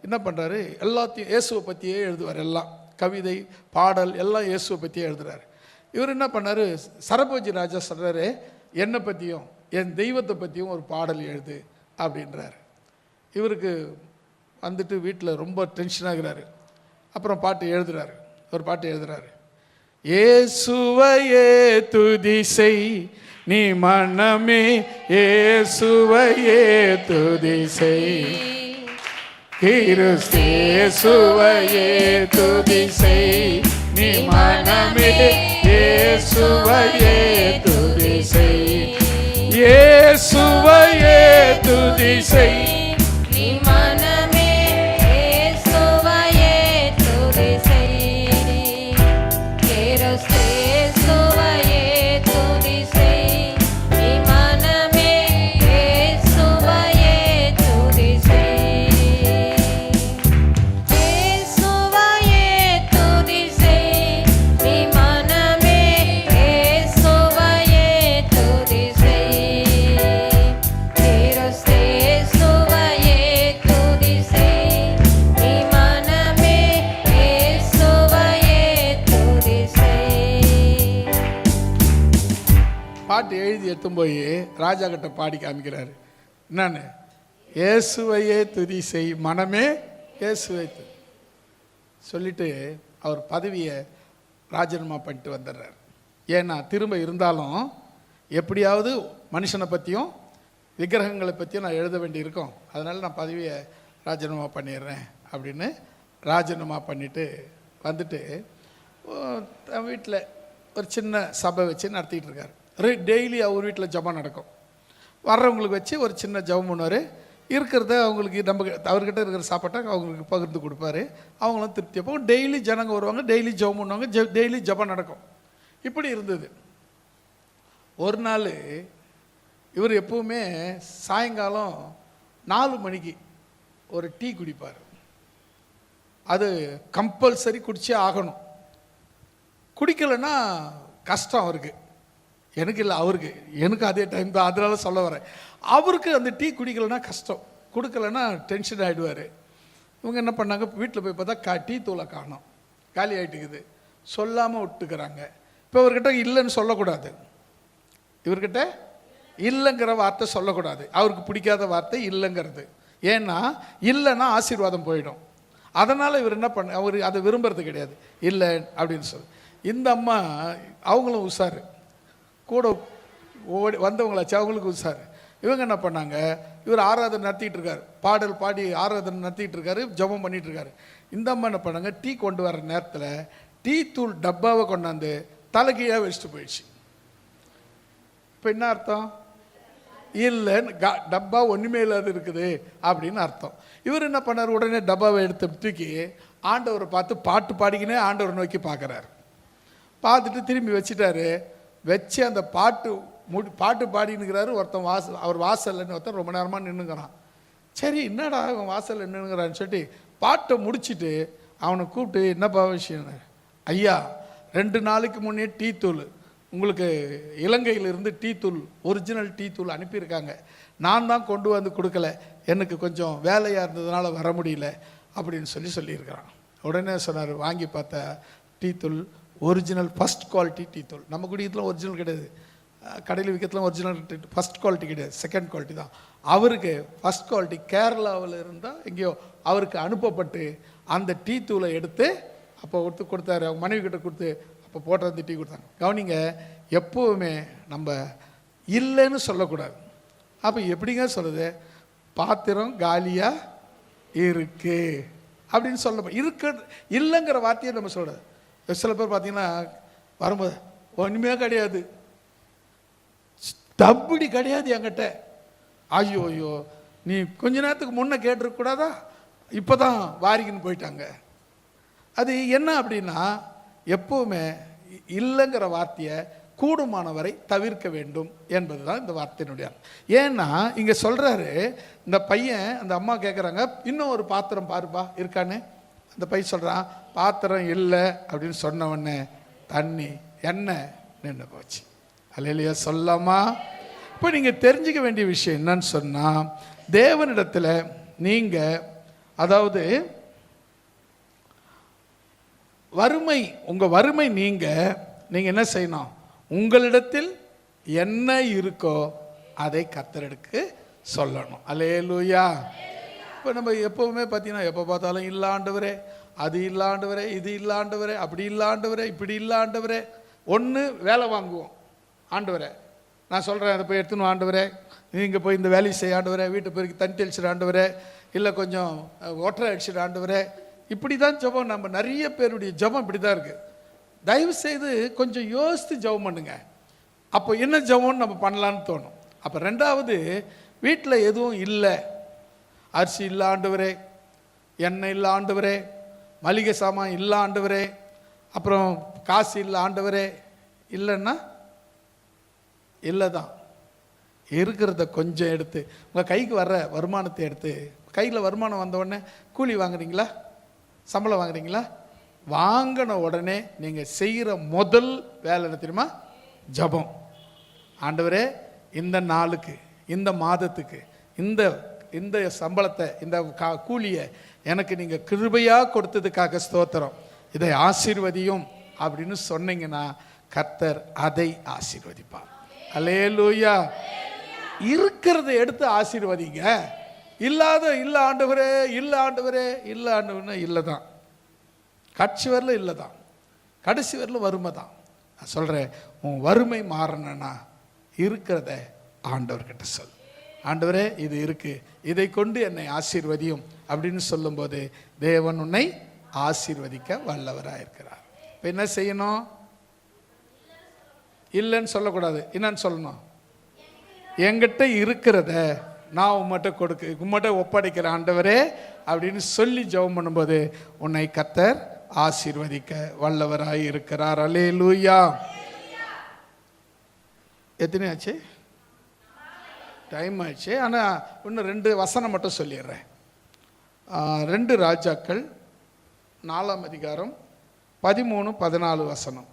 A: என்ன பண்ணுறாரு, எல்லாத்தையும் இயேசுவை பற்றியே எழுதுவார். எல்லாம் கவிதை, பாடல் எல்லாம் இயேசுவை பற்றியே எழுதுறாரு. இவர் என்ன பண்ணார், சரபோஜி ராஜா சொல்கிறாரு, என்னை பற்றியும் என் தெய்வத்தை பற்றியும் ஒரு பாடல் எழுது அப்படின்றார். இவருக்கு வந்துட்டு வீட்டில் ரொம்ப டென்ஷன் ஆகிறாரு. அப்புறம் பாட்டு எழுதுறாரு, ஒரு பாட்டு எழுதுறாரு. இயேசுவையே துதி செய் நீ மனமே, இயேசுவையே துதி செய், இயேசுவையே துதி செய் நீ மனமே, இயேசுவையே துதி செய், இயேசுவையே துதி செய்
B: நீ மனமே, இயேசுவையே துதி செய், இயேசுவையே துதி செய் நீ மனமே, இயேசுவையே துதி செய், இயேசுவையே துதி செய் நீ மனமே, இயேசுவையே துதி செய், இயேசுவையே
A: பாட்டு எழுதி எடுத்தும் போய் ராஜா கிட்ட பாடி காமிக்கிறாரு. என்னன்னு? இயேசுவையே துதி செய் மனமே இயேசுவை சொல்லிட்டு அவர் பதவியை ராஜினாமா பண்ணிட்டு வந்துடுறார். ஏன்னா திரும்ப இருந்தாலும் எப்படியாவது மனுஷனை பற்றியும் விக்கிரகங்களை பற்றியும் நான் எழுத வேண்டி இருக்கும், அதனால் நான் பதவியை ராஜினாமா பண்ணிடுறேன் அப்படின்னு ராஜினாமா பண்ணிவிட்டு வந்துட்டு வீட்டில் ஒரு சின்ன சபை வச்சு நடத்திட்டு இருக்கார். டெய்லி அவர் வீட்டில் ஜெபம் நடக்கும். வர்றவங்களுக்கு வச்சு ஒரு சின்ன ஜெபம் பண்ணுவார். இருக்கிறத அவங்களுக்கு நம்ம அவர்கிட்ட இருக்கிற சாப்பாட்டை அவங்களுக்கு பகிர்ந்து கொடுப்பாரு. அவங்களும் திருப்தியாக போகும். டெய்லி ஜனங்க வருவாங்க, டெய்லி ஜெபம் பண்ணுவாங்க, டெய்லி ஜெபம் நடக்கும். இப்படி இருந்தது. ஒரு நாள் இவர் எப்பவுமே சாயங்காலம் 4 மணிக்கு ஒரு டீ குடிப்பார். அது கம்பல்சரி குடிச்சே ஆகணும். குடிக்கலைன்னா கஷ்டம் அவருக்கு. எனக்கு இல்லை, அவருக்கு. எனக்கு அதே டைம் தான், அதனால சொல்ல வரேன். அவருக்கு அந்த டீ குடிக்கலைன்னா கஷ்டம், கொடுக்கலைன்னா டென்ஷன் ஆகிடுவார். இவங்க என்ன பண்ணாங்க, வீட்டில் போய் பார்த்தா டீ தூளை காணோம், காலி ஆகிட்டுக்குது. சொல்லாமல் விட்டுக்கிறாங்க. இப்போ இவர்கிட்ட இல்லைன்னு சொல்லக்கூடாது. இவர்கிட்ட இல்லைங்கிற வார்த்தை சொல்லக்கூடாது. அவருக்கு பிடிக்காத வார்த்தை இல்லைங்கிறது. ஏன்னா இல்லைன்னா ஆசீர்வாதம் போயிடும். அதனால் இவர் என்ன பண்ண, அவர் அதை விரும்புறது கிடையாது இல்லை அப்படின்னு சொல்லி. இந்த அம்மா அவங்களும் உஷாரு, கூட ஓடி வந்தவங்களாச்சு, அவங்களுக்கு உஷாரு. இவங்க என்ன பண்ணாங்க, இவர் ஆராதனை நடத்திட்டு இருக்காரு, பாடல் பாடி ஆராதனை நடத்திட்டு இருக்காரு, ஜெபம் பண்ணிட்டு இருக்காரு. இந்த அம்மா என்ன பண்ணாங்க, டீ கொண்டு வர நேரத்தில் டீ தூள் டப்பாவை கொண்டாந்து தலைகீழாக வச்சுட்டு போயிடுச்சு. இப்போ என்ன அர்த்தம்? இல்லைன்னு டப்பா ஒன்றுமே இல்லாத இருக்குது அப்படின்னு அர்த்தம். இவர் என்ன பண்ணார், உடனே டப்பாவை எடுத்து தூக்கி ஆண்டவரை பார்த்து பாட்டு பாடிக்கினே ஆண்டவரை நோக்கி பார்க்குறாரு. பார்த்துட்டு திரும்பி வச்சுட்டாரு. வச்சு அந்த பாட்டு பாடினுக்கிறாரு. ஒருத்தன் அவர் வாசல்னு ஒருத்தன் ரொம்ப நேரமாக நின்றுங்கிறான். சரி என்னடா அவன் வாசலில் நின்றுங்கிறான்னு சொல்லிட்டு பாட்டை முடிச்சுட்டு அவனை கூப்பிட்டு, என்னப்பா விஷயம்? ஐயா 2 நாளைக்கு முன்னே டீ தூள் உங்களுக்கு இலங்கையிலிருந்து டீ தூள், ஒரிஜினல் டீ தூள் அனுப்பியிருக்காங்க. நான் தான் கொண்டு வந்து கொடுக்கல, எனக்கு கொஞ்சம் வேலையாக இருந்ததுனால வர முடியல அப்படின்னு சொல்லியிருக்கிறான். உடனே சொன்னார், வாங்கி பார்த்தா டீ தூள் ஒரிஜினல் ஃபஸ்ட் குவாலிட்டி டீ தூள். நம்ம குடிக்கிறதுலாம் ஒரிஜினல் கிடையாது, கடையில் விற்கிறதுலாம் ஒரிஜினல் ஃபஸ்ட் குவாலிட்டி கிடையாது, செகண்ட் குவாலிட்டி தான். அவருக்கு ஃபஸ்ட் குவாலிட்டி கேரளாவில் இருந்தால் எங்கேயோ அவருக்கு அனுப்பப்பட்டு அந்த டீ தூளை எடுத்து அப்போ கொடுத்தாரு. அவங்க மனைவி கிட்ட கொடுத்து அப்போ போட்டு வந்து டீ கொடுத்தாங்க. கவனிங்க, எப்போவுமே நம்ம இல்லைன்னு சொல்லக்கூடாது. அப்போ எப்படிங்க சொல்லுது, பாத்திரம் காலியாக இருக்கு அப்படின்னு சொல்ல இல்லைங்கிற வார்த்தையை நம்ம சொல்கிறது. சில பேர் பார்த்தீங்கன்னா வரும்போது ஒன்றுமே கிடையாது, தப்படி கிடையாது என்கிட்ட. ஐயோ ஐயோ, நீ கொஞ்ச நேரத்துக்கு முன்னே கேட்டிருக்கூடாதா, இப்போ தான் வாரிக்கின்னு போயிட்டாங்க. அது என்ன அப்படின்னா, எப்போவுமே இல்லைங்கிற வார்த்தையை கூடுமானவரை தவிர்க்க வேண்டும் என்பது தான் இந்த வார்த்தையினுடைய. ஏன்னா இங்கே சொல்கிறாரு, இந்த பையன், அந்த அம்மா கேட்குறாங்க, இன்னும் ஒரு பாத்திரம் பாருப்பா இருக்கான்னு. அந்த பையன் சொல்கிறான், பாத்திரம் இல்லை அப்படின்னு சொன்ன உடனே தண்ணி எண்ணெய் நின்று போச்சு. அல்லேலூயா சொல்லாமா? இப்போ நீங்கள் தெரிஞ்சுக்க வேண்டிய விஷயம் என்னன்னு சொன்னால், தேவனிடத்தில் நீங்கள், அதாவது வறுமை, உங்கள் வறுமை நீங்கள் என்ன செய்யணும், உங்களிடத்தில் என்ன இருக்கோ அதை கர்த்தருக்கு சொல்லணும். அல்லேலூயா. இப்போ நம்ம எப்போவுமே பார்த்தீங்கன்னா, எப்போ பார்த்தாலும் இல்லை ஆண்டவரே, அது இல்லை ஆண்டவரே, இது இல்லை ஆண்டவரே, அப்படி இல்லை ஆண்டவரே, இப்படி இல்லை ஆண்டவரே. ஒன்று வேலை வாங்குவோம், ஆண்டவரே நான் சொல்கிறேன் அதை போய் எடுத்துன்னு ஆண்டவரே, நீங்கள் போய் இந்த வேலையை செய்ய ஆண்டவரே, வீட்டு போய் தண்ணி தெளிச்சிட ஆண்டவரே, இல்லை கொஞ்சம் ஒட்டரை அடிச்சிட ஆண்டவரே. இப்படி தான் ஜெபம். நம்ம நிறைய பேருடைய ஜெபம் இப்படி தான் இருக்குது. தயவு செய்து கொஞ்சம் யோசித்து ஜெபம் பண்ணுங்க. அப்போ என்ன ஜெபம்னு நம்ம பண்ணலான்னு தோணும். அப்போ ரெண்டாவது, வீட்டில் எதுவும் இல்லை, அரிசி இல்லை ஆண்டவரே, எண்ணெய் இல்லை ஆண்டவரே, மளிகை சாமான் இல்லை ஆண்டவரே, அப்புறம் காசு இல்லை ஆண்டவரே. இல்லைன்னா இல்லை தான். இருக்கிறத கொஞ்சம் எடுத்து உங்கள் கைக்கு வர்ற வருமானத்தை எடுத்து, கையில் வருமானம் வந்தவுடனே கூலி வாங்குறீங்களா, சம்பளம் வாங்குறீங்களா, வாங்கின உடனே நீங்கள் செய்கிற முதல் வேலை என்ன தெரியுமா, ஜெபம். ஆண்டவரே இந்த நாளுக்கு, இந்த மாதத்துக்கு, இந்த சம்பளத்தை, இந்த கூலியை எனக்கு நீங்கள் கிருபையாக கொடுத்ததுக்காக ஸ்தோத்திரம், இதை ஆசீர்வதியும் அப்படின்னு சொன்னீங்கன்னா கர்த்தர் அதை ஆசீர்வதிப்பார். அல்லேலூயா. இருக்கிறத எடுத்து ஆசீர்வதிங்க. இல்ல ஆண்டவரே, இல்ல ஆண்டவரே, இல்ல ஆண்டவரே, இல்லை தான். கட்சி வரல இல்லை தான், கடைசி வரல வறுமை தான். நான் சொல்கிறேன், உன் வறுமை மாறணும்னா இருக்கிறத ஆண்டவர்கிட்ட சொல். ஆண்டவரே இது இருக்கு, இதை கொண்டு என்னை ஆசீர்வதியும் அப்படின்னு சொல்லும்போது தேவன் உன்னை ஆசீர்வதிக்க வல்லவராக இருக்கிறார். இப்போ என்ன செய்யணும்? இல்லைன்னு சொல்லக்கூடாது. என்னன்னு சொல்லணும்? என்கிட்ட இருக்கிறத நான் உம்மட்ட ஒப்படைக்கிறேன் ஆண்டவரே அப்படின்னு சொல்லி ஜெபம் பண்ணும்போது உன்னை கர்த்தர் ஆசீர்வதிக்க வல்லவராய் இருக்கிறார். அல்லேலூயா. எத்தனை ஆச்சு? டைம் ஆயிடுச்சு. ஆனால் இன்னும் 2 வசனம் மட்டும் சொல்லிடுறேன். 2 ராஜாக்கள் 4ஆம் அதிகாரம் 13-14 வசனம்.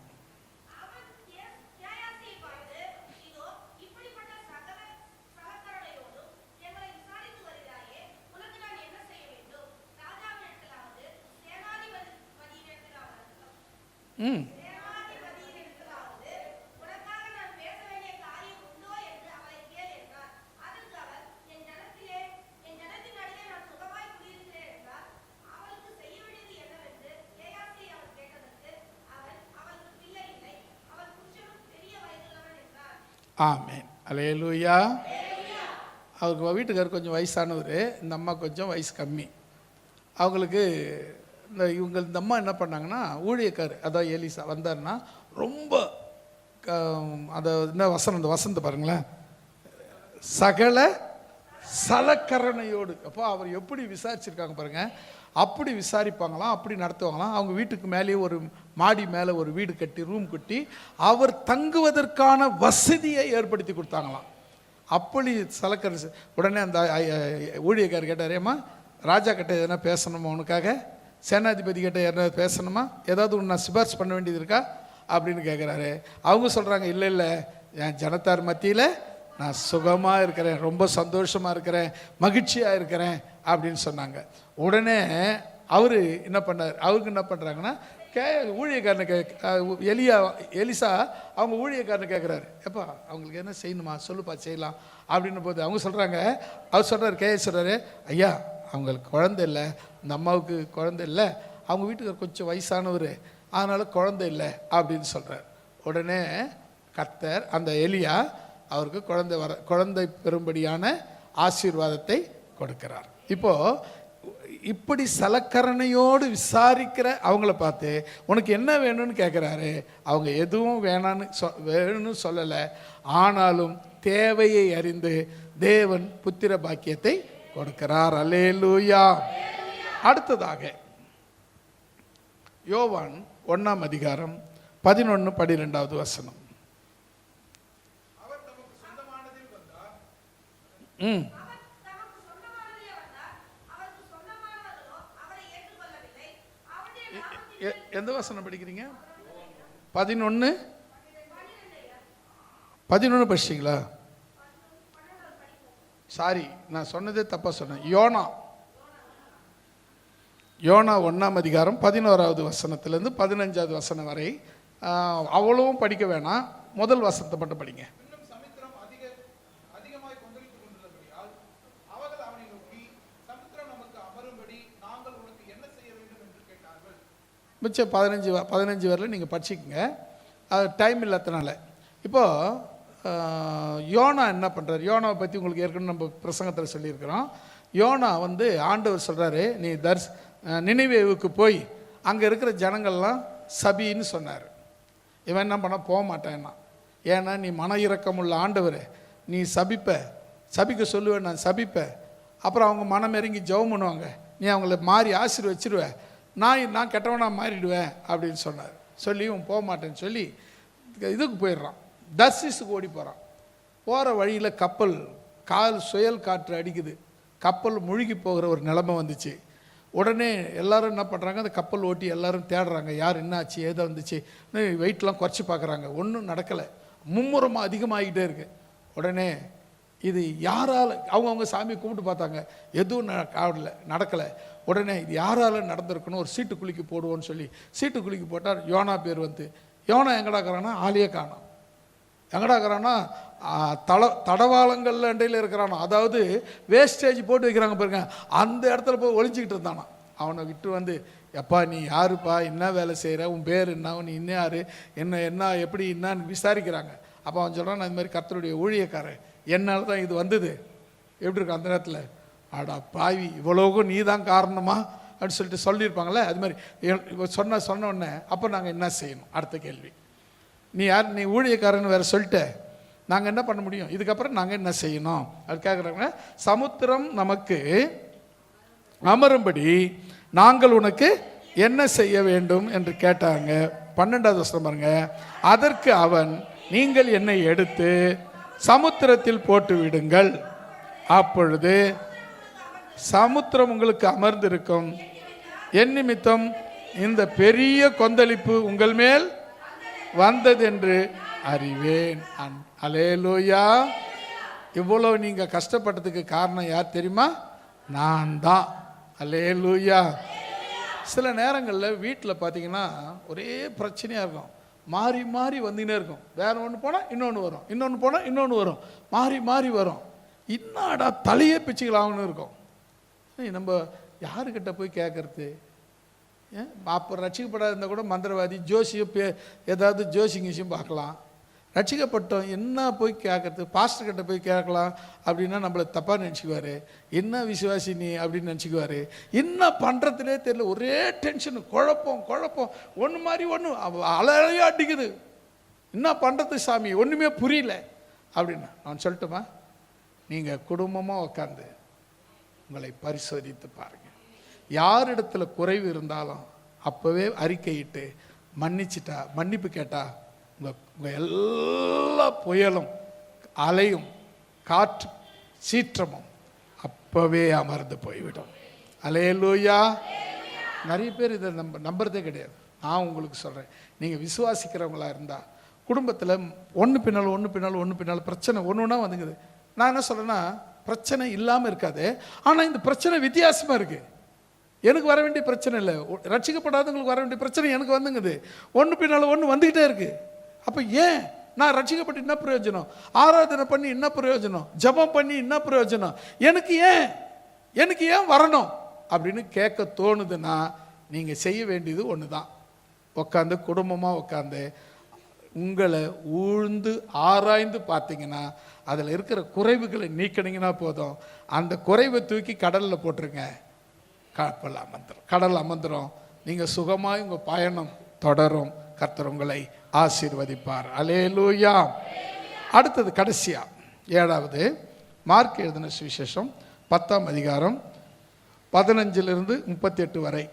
A: ஆமென். அல்லேலூயா. அவருக்கு வீட்டுக்காரர் கொஞ்சம் வயசானவர், இந்த அம்மா கொஞ்சம் வயசு கம்மி. அவங்களுக்கு இந்த அம்மா என்ன பண்ணாங்கன்னா, ஊழியக்காரர் அதாவது எலிசா வந்தார்னா ரொம்ப அதை என்ன வசனம், இந்த வசனத்தை பாருங்களேன், சகல சலக்கரணையோடு. அப்போ அவர் எப்படி விசாரிச்சிருக்காங்க பாருங்க. அப்படி விசாரிப்பாங்களாம், அப்படி நடத்துவாங்களாம். அவங்க வீட்டுக்கு மேலேயே ஒரு மாடி மேலே ஒரு வீடு கட்டி, ரூம் கட்டி அவர் தங்குவதற்கான வசதியை ஏற்படுத்தி கொடுத்தாங்களாம். அப்படி சலக்கரை. உடனே அந்த ஊழியக்காரர் கேட்டார், ஏம்மா ராஜா கிட்ட எதனா பேசணுமா, உனக்காக சேனாதிபதி கிட்ட எதனா பேசணுமா, ஏதாவது நான் சிபாரிசு பண்ண வேண்டியது இருக்கா அப்படின்னு கேட்குறாரு. அவங்க சொல்கிறாங்க, இல்லை என் ஜனத்தார் மத்தியில் நான் சுகமாக இருக்கிறேன், ரொம்ப சந்தோஷமாக இருக்கிறேன், மகிழ்ச்சியாக இருக்கிறேன் அப்படின்னு சொன்னாங்க. உடனே அவர் என்ன பண்ணார், அவருக்கு என்ன பண்ணுறாங்கன்னா, ஊழியக்காரனை எலிசா அவங்க ஊழியக்காரனை கேட்குறாரு, எப்பா அவங்களுக்கு என்ன செய்யணுமா சொல்லுப்பா செய்யலாம் அப்படின்னும் போது அவங்க சொல்கிறாங்க, அவர் சொல்கிறார், சொல்கிறாரு, ஐயா அவங்களுக்கு குழந்தை இல்லை, இந்த அம்மாவுக்கு குழந்தை இல்லை, அவங்க வீட்டுக்கு கொஞ்சம் வயசானவர், அதனால் குழந்தை இல்லை அப்படின்னு சொல்கிறார். உடனே கர்த்தர் அந்த எலியா அவருக்கு குழந்தை பெறும்படியான ஆசீர்வாதத்தை கொடுக்கிறார். இப்போது இப்படி சலக்கரணையோடு விசாரிக்கிற அவங்கள பார்த்து உனக்கு என்ன வேணும்னு கேட்குறாரு. அவங்க எதுவும் வேணும்னு சொல்லலை, ஆனாலும் தேவையை அறிந்து தேவன் புத்திர பாக்கியத்தை கொடுக்கிறார். அல்லேலூயா. அடுத்ததாக யோவான் 1ஆம் அதிகாரம் 11-12 வசனம். எந்த வசனம் படிக்கிறீங்க? 11 படிச்சிங்களா? சாரி, நான் சொன்னதே தப்பா சொன்னேன். யோனா 1ஆம் அதிகாரம் 11வது வசனத்திலிருந்து 15வது வசனம் வரை. அவ்வளவும் படிக்க வேணாம், முதல் வசனத்தை மட்டும் படிங்க. மிச்சம் 15 வரல நீங்கள் படிச்சுக்கோங்க, அது டைம் இல்லாதனால. இப்போது யோனா என்ன பண்ணுறாரு, யோனாவை பற்றி உங்களுக்கு ஏற்கனவே நம்ம பிரசங்கத்தில் சொல்லியிருக்கிறோம். யோனா ஆண்டவர் சொல்கிறாரு, நீ நினிவேவுக்கு போய் அங்கே இருக்கிற ஜனங்கள்லாம் சபின்னு சொன்னார். இவன் என்ன பண்ண போக மாட்டேன்னா, ஏன்னா நீ மன இரக்கமுள்ள ஆண்டவர், நீ சபிக்க சொல்லுவேன், நான் சபிப்பேன், அப்புறம் அவங்க மனம் இறங்கி ஜெபம் பண்ணுவாங்க, நீ அவங்கள மாறி ஆசீர்வச்சிருவேன், நான் கெட்டவனாக மாறிடுவேன் அப்படின்னு சொன்னார். சொல்லி இவன் போக மாட்டேன்னு சொல்லி இதுக்கு போயிடுறான், தர்சிஸுக்கு ஓடி போகிறான். போகிற வழியில் சுயல் காற்று அடிக்குது, கப்பல் முழுகி போகிற ஒரு நிலைமை வந்துச்சு. உடனே எல்லாரும் என்ன பண்ணுறாங்க, அந்த கப்பல் ஓட்டி எல்லாரும் தேடுறாங்க, யார் என்ன ஆச்சு ஏதோ வந்துச்சு, வெயிட்லாம் குறைச்சி பார்க்குறாங்க, ஒன்றும் நடக்கலை, மும்முரமாக அதிகமாகிட்டே இருக்கு. உடனே இது யாரால் அவங்க சாமியை கும்பிட்டு பார்த்தாங்க, எதுவும் நடக்கலை. உடனே இது யாரால் நடந்திருக்கணும், ஒரு சீட்டு குலுக்கி போடுவோன்னு சொல்லி சீட்டு குலுக்கி போட்டால் யோனா பேர் யோனா எங்கடா இருக்கிறான்னா ஆளையே காணோம். எங்கடா இருக்கிறான்னா தடவாளங்கள்ல இடையில இருக்கிறானோ, அதாவது வேஸ்டேஜ் போட்டு வைக்கிறாங்க பாருங்க, அந்த இடத்துல போய் ஒளிஞ்சிக்கிட்டு இருந்தானா. அவனை விட்டு வந்து, எப்பா நீ யாருப்பா, என்ன வேலை செய்கிற, உன் பேர் என்ன, நீ இன்னும் யார், என்ன எப்படி என்னான்னு விசாரிக்கிறாங்க. அப்போ அவன் சொல்கிறான், நான் இந்த மாதிரி கர்த்தருடைய ஊழியக்காரன், என்னால் தான் இது வந்தது. எப்படி இருக்கு அந்த நேரத்தில், ஆடா பாவி இவ்வளோக்கும் நீ தான் காரணமா அப்படின்னு சொல்லிட்டு சொல்லியிருப்பாங்களே. அது மாதிரி சொன்ன உடனே அப்போ நாங்கள் என்ன செய்யணும்? அடுத்த கேள்வி, நீ யார், நீ ஊழியக்காரன்னு வேறு சொல்லிட்டு நாங்கள் என்ன பண்ண முடியும், இதுக்கப்புறம் நாங்கள் என்ன செய்யணும் அது கேட்குறாங்க. சமுத்திரம் நமக்கு அமரும்படி நாங்கள் உனக்கு என்ன செய்ய வேண்டும் என்று கேட்டாங்க. 12வது வசனம் பாருங்க. அதற்கு அவன், நீங்கள் என்னை எடுத்து சமுத்திரத்தில் போட்டு விடுங்கள், அப்பொழுது சமுத்திரம் உங்களுக்கு அமர்ந்திருக்கும், என் நிமித்தம் இந்த பெரிய கொந்தளிப்பு உங்கள் மேல் வந்தது என்று அறிவேன். அல்லேலூயா. இவ்வளோ நீங்கள் கஷ்டப்பட்டதுக்கு காரணம் யார் தெரியுமா? நான் தான். அல்லேலூயா. சில நேரங்களில் வீட்டில் பார்த்தீங்கன்னா ஒரே பிரச்சனையாக இருக்கும், மாறி மாறி வந்துக்கினே இருக்கும். வேற ஒன்று போனால் இன்னொன்று வரும், இன்னொன்று போனால் இன்னொன்று வரும், மாறி மாறி வரும். இன்னாடா தலையே பிச்சுக்கலாம்னு இருக்கும். நம்ம யாருக்கிட்ட போய் கேட்கறது? அப்போ ரட்சிக்கப்படாத இருந்தால் கூட மந்திரவாதி ஜோசியம் ஏதாவது ஜோசிங்கிசியம் பார்க்கலாம். ரட்சிக்கப்பட்டோம் என்ன போய் கேட்கறது? பாஸ்டர்கிட்ட போய் கேட்கலாம் அப்படின்னா நம்மளை தப்பாக நினச்சிக்குவார். என்ன விசுவாசி நீ அப்படின்னு நினச்சிக்குவார். என்ன பண்ணுறதுனே தெரியல, ஒரே டென்ஷனு, குழப்பம் ஒன்று மாதிரி ஒன்று அலையா அடிக்குது. என்ன பண்ணுறது சாமி, ஒன்றுமே புரியல அப்படின்னா நான் சொல்லட்டுமா, நீங்கள் குடும்பமாக உட்காந்து உங்களை பரிசோதித்து பாருங்கள். யாரிடத்துல குறைவு இருந்தாலும் அப்போவே அறிக்கையிட்டு மன்னிச்சிட்டா, மன்னிப்பு கேட்டால் உங்கள் எல்லா புயலும் அலையும் காற்று சீற்றமும் அப்போவே அமர்ந்து போய்விடும். அல்லேலூயா. நிறைய பேர் இதை நம்புறதே கிடையாது. நான் உங்களுக்கு சொல்கிறேன், நீங்கள் விசுவாசிக்கிறவங்களா இருந்தால் குடும்பத்தில் ஒன்று பின்னால் பிரச்சனை ஒன்று ஒன்றா வந்துங்குது. நான் என்ன சொல்கிறேன்னா, பிரச்சனை இல்லாமல் இருக்காது, ஆனால் இந்த பிரச்சனை வித்தியாசமாக இருக்குது. எனக்கு வர வேண்டிய பிரச்சனை இல்லை, ரட்சிக்கப்படாதவங்களுக்கு வர வேண்டிய பிரச்சனை எனக்கு வந்துங்குது. ஒன்று பின்னால் ஒன்று வந்துக்கிட்டே இருக்குது. அப்போ ஏன் நான் ரட்சிக்கப்பட்டு என்ன பிரயோஜனம், ஆராதனை பண்ணி என்ன பிரயோஜனம், ஜபம் பண்ணி என்ன பிரயோஜனம், எனக்கு ஏன் வரணும் அப்படின்னு கேட்க தோணுதுன்னா நீங்கள் செய்ய வேண்டியது ஒன்று தான். உட்காந்து குடும்பமாக உட்காந்து உங்களை ஊழ்ந்து ஆராய்ந்து பார்த்தீங்கன்னா அதில் இருக்கிற குறைவுகளை நீக்கினீங்கன்னா போதும். அந்த குறைவை தூக்கி கடலில் போட்டுருங்க, கடல் அமர்ந்துடும். நீங்கள் சுகமாக உங்கள் பயணம் தொடரும். கர்த்தர் உங்களை ஆசீர்வதிப்பார். அல்லேலூயா. அடுத்தது கடைசியா 7வது மார்க் எழுதின சுவிசேஷம் 10ஆம் அதிகாரம் 15 to 38 வரை.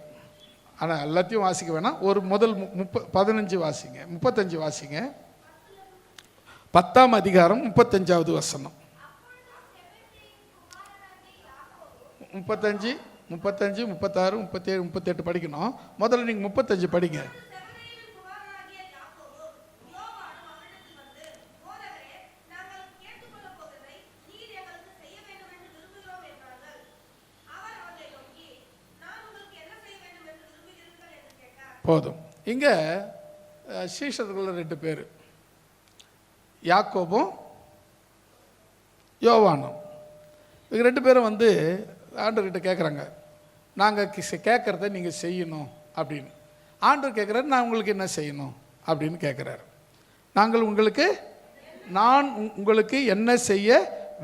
A: ஆனால் எல்லாத்தையும் வாசிக்க வேணாம், ஒரு முதல் 15 வாசிங்க, 35 வாசிங்க. 10ஆம் அதிகாரம் 35வது வசனம். 35, 36, 37, 38 படிக்கணும். முதல்ல நீங்கள் 35 படிங்க. போதும். இங்கே சீஷர்கள் 2 பேர், யாக்கோபும் யோவானும். இவங்க 2 பேரும் வந்து ஆண்டவர்கிட்ட கேட்குறாங்க, நாங்கள் கேட்குறத நீங்கள் செய்யணும் அப்படின்னு. ஆண்டவர் கேட்குறாரு, நான் உங்களுக்கு என்ன செய்யணும் அப்படின்னு கேட்குறாரு. நான் உங்களுக்கு என்ன செய்ய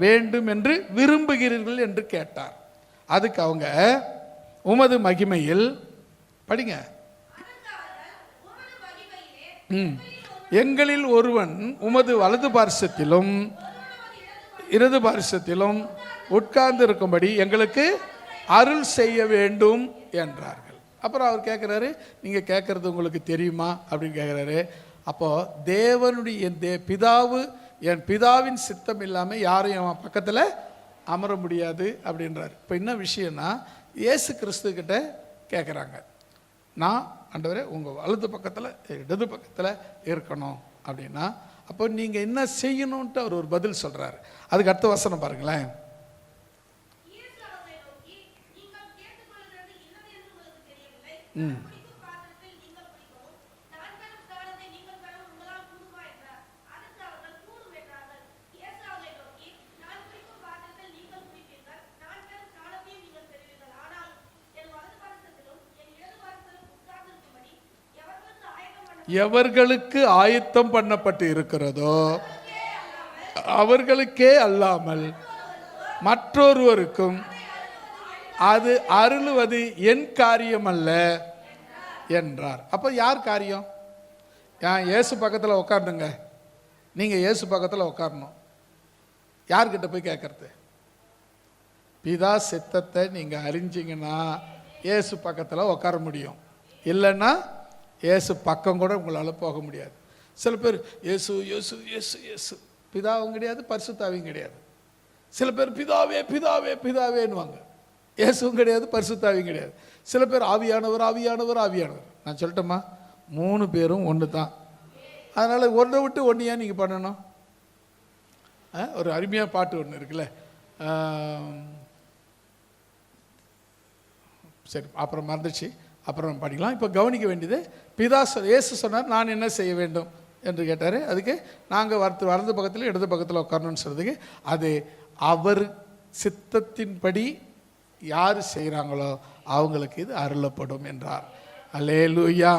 A: வேண்டும் என்று விரும்புகிறீர்கள் என்று கேட்டார். அதுக்கு அவங்க, உமது மகிமையில் படிங்க, எங்களில் ஒருவன் உமது வலது பார்சத்திலும் இடது பார்சத்திலும் உட்கார்ந்து இருக்கும்படி எங்களுக்கு அருள் செய்ய வேண்டும் என்றார்கள். அப்புறம் அவர் கேட்குறாரு, நீங்கள் கேட்குறது உங்களுக்கு தெரியுமா அப்படின்னு கேட்குறாரு. அப்போது தேவனுடைய என் பிதாவின் சித்தம் இல்லாமல் யாரும் என் பக்கத்தில் அமர முடியாது அப்படின்றார். இப்போ என்ன விஷயம்னா, இயேசு கிறிஸ்துக்கிட்ட கேட்குறாங்க, நான் ஆண்டவரே உங்கள் வலது பக்கத்தில் இடது பக்கத்தில் இருக்கணும் அப்படின்னா, அப்போ நீங்கள் என்ன செய்யணுன்ட்டு அவர் ஒரு பதில் சொல்கிறார். அதுக்கு அடுத்த வசனம் பாருங்களேன். எவர்களுக்கு ஆயத்தம் பண்ணப்பட்டு இருக்கிறதோ அவர்களுக்கே அல்லாமல் மற்றொருவருக்கும் அது அருளுவது என் காரியம் அல்ல என்றார். அப்போ யார் காரியம்? இயேசு பக்கத்தில் உட்காரணுங்க. நீங்கள் இயேசு பக்கத்தில் உட்காரணும். யார்கிட்ட போய் கேட்கறது? பிதா சித்தத்தை நீங்கள் அறிஞ்சிங்கன்னா இயேசு பக்கத்தில் உட்கார முடியும். இல்லைன்னா இயேசு பக்கம் கூட உங்களால் போக முடியாது. சில பேர் இயேசு இயேசு இயேசு இயேசு, பிதாவும் கிடையாது பரிசுத்தாவியும் கிடையாது. சில பேர் பிதாவே பிதாவே பிதாவேன்னுவாங்க, இயேசுவும் கிடையாது பரிசுத்தாவியும் கிடையாது. சில பேர் ஆவியானவர் ஆவியானவர் ஆவியானவர். நான் சொல்லட்டுமா, 3 பேரும் ஒன்று தான். அதனால் ஒன்றை விட்டு ஒன்று ஏன் நீங்கள் பண்ணணும்? ஒரு அருமையாக பாட்டு ஒன்று இருக்குல்ல, சரி அப்புறம் மறந்துச்சு, அப்புறம் படிக்கலாம். இப்போ கவனிக்க வேண்டியது, இயேசு சொன்னார் நான் என்ன செய்ய வேண்டும் என்று கேட்டார். அதுக்கு நாங்கள் வலது பக்கத்தில் இடது பக்கத்தில் உட்காரணும்னு சொல்கிறதுக்கு, அது அவர் சித்தத்தின்படி யார் செய்கிறாங்களோ அவங்களுக்கு இது அருளப்படும் என்றார். அல்லேலூயா.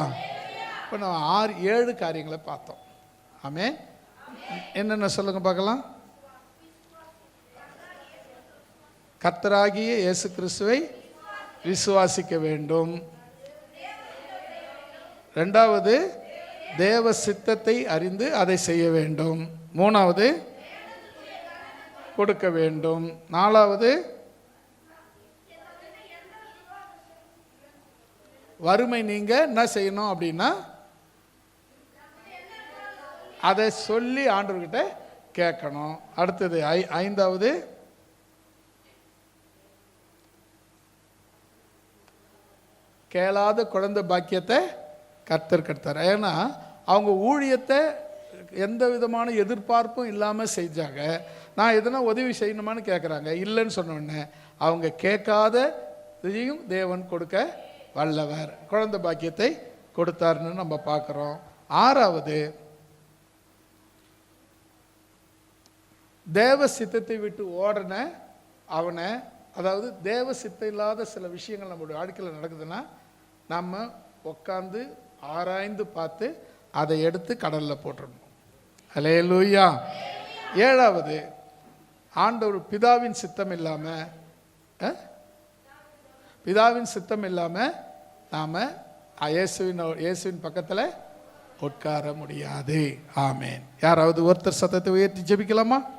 A: இப்போ நம்ம 7 காரியங்களை பார்த்தோம். ஆமென். என்னென்ன சொல்லுங்க பார்க்கலாம். கர்த்தராகிய இயேசு கிறிஸ்துவை விசுவாசிக்க வேண்டும். 2வது தேவ சித்தத்தை அறிந்து அதை செய்ய வேண்டும். 3வது கொடுக்க வேண்டும். 4வது வறுமை நீங்க என்ன செய்யணும் அப்படின்னா அதை சொல்லி ஆண்டவர்கிட்ட கேட்கணும். அடுத்தது 5வது கேளாத குழந்தை பாக்கியத்தை கர்த்தர் கொடுத்தார். ஏன்னா அவங்க ஊழியத்தை எந்த விதமான எதிர்பார்ப்பும் இல்லாமல் செஞ்சாங்க. நான் எதனா உதவி செய்யணுமான்னு கேட்குறாங்க. இல்லைன்னு சொன்னோடனே அவங்க கேட்காததையும் தேவன் கொடுக்க வல்லவர். குழந்தை பாக்கியத்தை கொடுத்தாருன்னு நம்ம பார்க்குறோம். 6வது தேவ சித்தத்தை விட்டு ஓடன அவனை, அதாவது தேவ சித்தம் இல்லாத சில விஷயங்கள் நம்மளுடைய வாழ்க்கையில் நடக்குதுன்னா நம்ம உட்காந்து ஆராய்ந்து பார்த்து அதை எடுத்து கடலில் போட்டுடணும். அல்லேலூயா. 7வது ஆண்டவர் பிதாவின் சித்தம் இல்லாமல் நாம் இயேசுவின் பக்கத்தில் உட்கார முடியாது. ஆமேன். யாராவது ஒருத்தர் சத்தத்தை உயர்த்தி ஜெபிக்கலாமா?